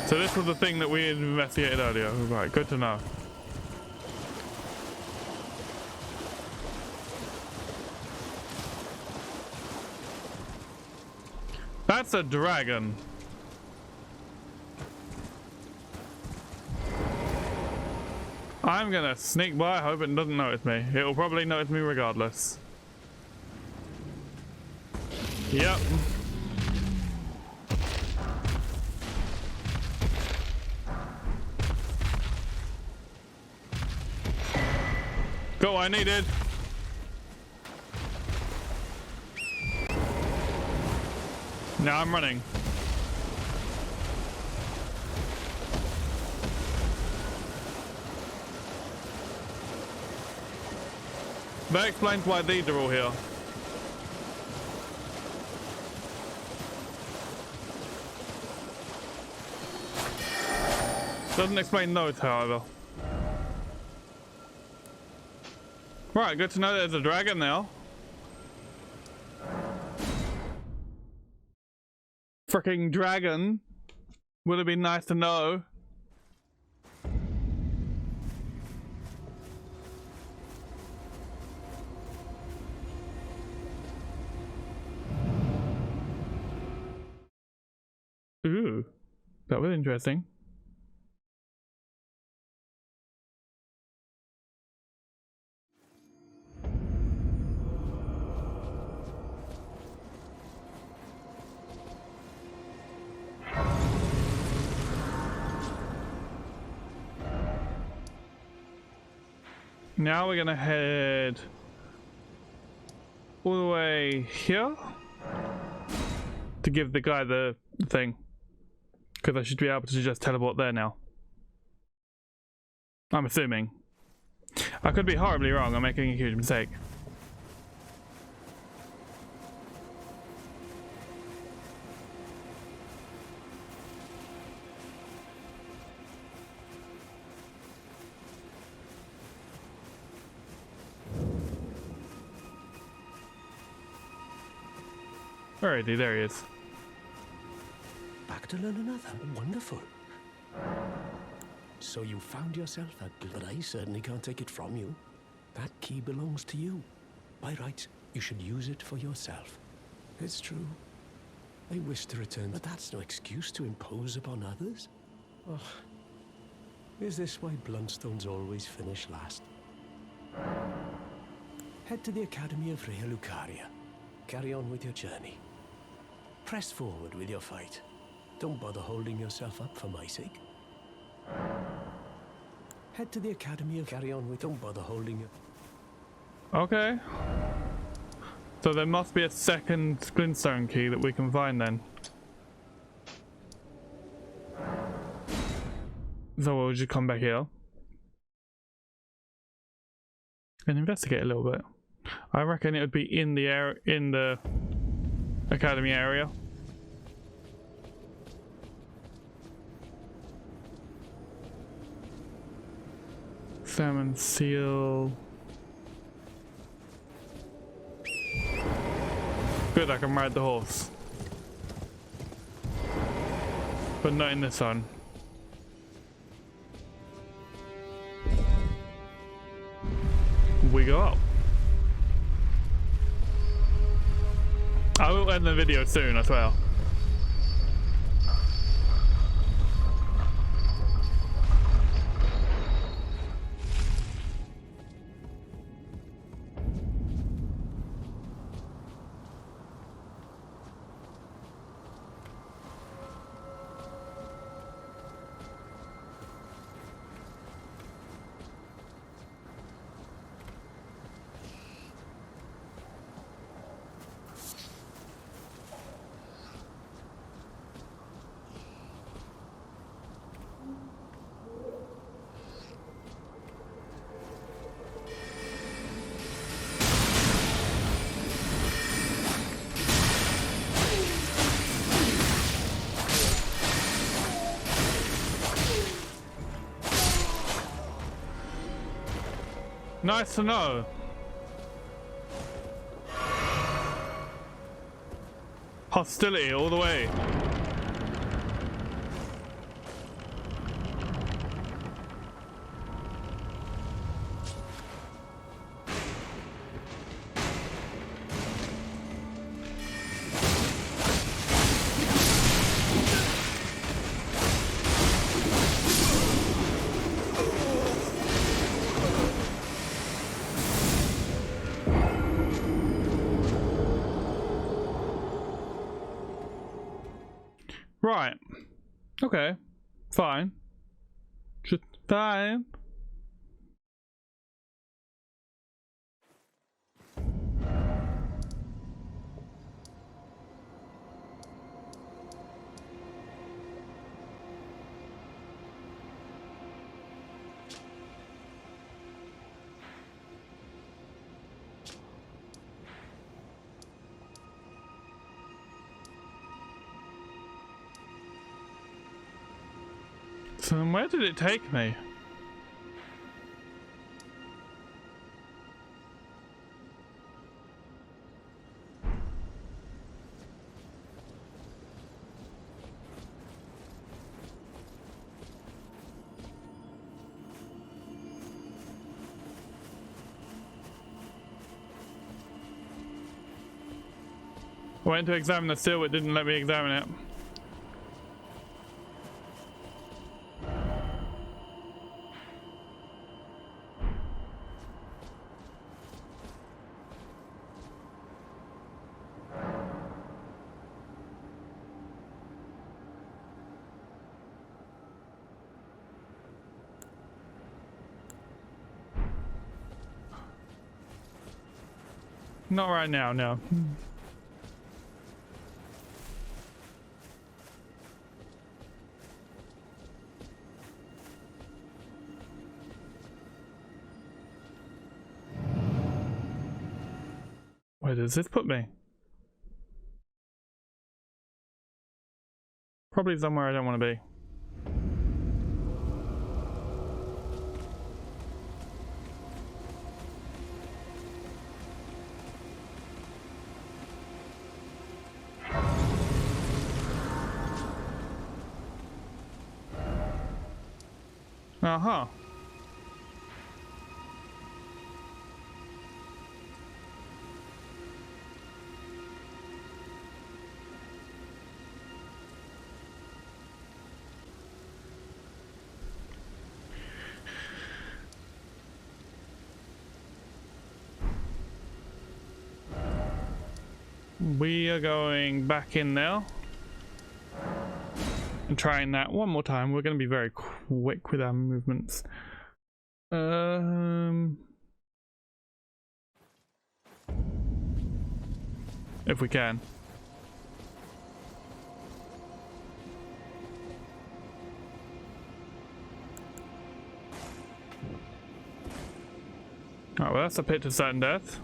So this was the thing that we had investigated earlier. Right, good to know. That's a dragon. I'm gonna sneak by, hope it doesn't notice me. It'll probably notice me regardless. Yep. Go, I needed. Now I'm running. That explains why these are all here. Doesn't explain those, however. Right, good to know there's a dragon now. Freaking dragon. Would have been nice to know. Ooh, that was interesting. Now we're gonna head all the way here to give the guy the thing, because I should be able to just teleport there now. I'm assuming. I could be horribly wrong. I'm making a huge mistake. Alrighty, there he is. Back to learn another. Wonderful. So you found yourself that, but I certainly can't take it from you. That key belongs to you. By rights, you should use it for yourself. It's true. I wish to return, but that's no excuse to impose upon others. Oh, is this why Bluntstones always finish last? Head to the Academy of Rhea Lucaria. Carry on with your journey. Press forward with your fight. Don't bother holding yourself up for my sake. Head to the Academy of... Carry on with... Don't bother holding your... Okay. So there must be a second Screenstone Key that we can find then. So we'll just come back here and investigate a little bit. I reckon it would be in the air, in the academy area. Salmon seal. Good, I can ride the horse. But not in this one. We go up. I will end the video soon as well. Nice to know. Hostility all the way. Right. Okay. Fine. Just fine. So then where did it take me? I went to examine the seal, it didn't let me examine it. Not right now, no. Where does this put me? Probably somewhere I don't want to be. Uh-huh. We are going back in now and trying that one more time. We're going to be very quick with our movements. If we can. Oh, well, that's a pit to certain death.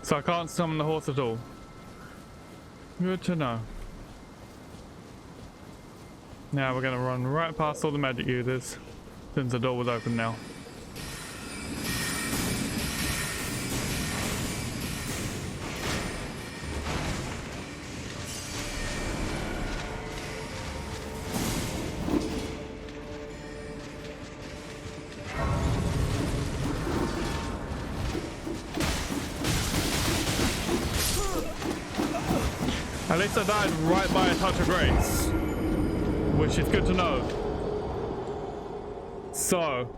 So I can't summon the horse at all. Good to know. Now we're going to run right past all the magic users, since the door was open now. At least I died right by a touch of grace, which is good to know. So,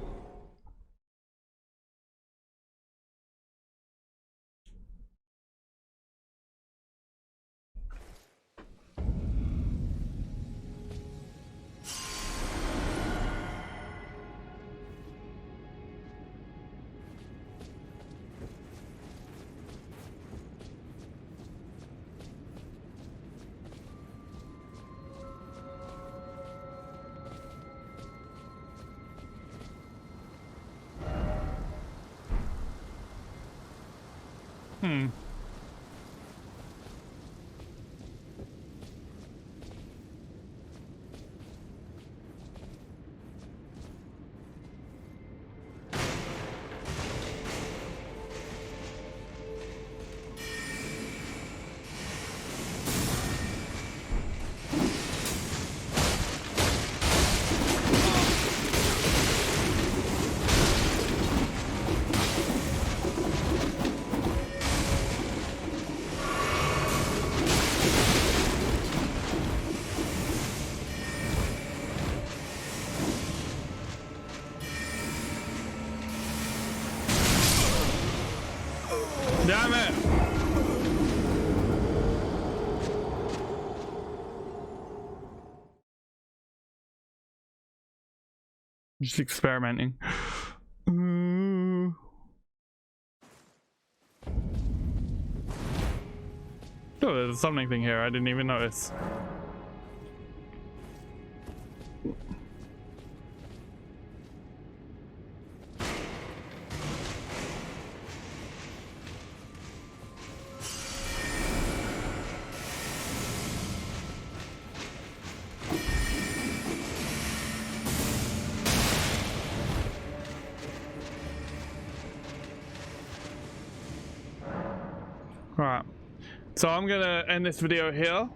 Damn it! Just experimenting. Oh, there's a summoning thing here. I didn't even notice. Alright, so I'm gonna end this video here.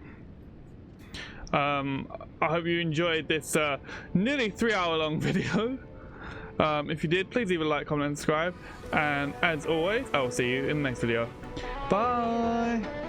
I hope you enjoyed this nearly 3-hour long video. If you did, please leave a like, comment, and subscribe. And as always, I will see you in the next video. Bye!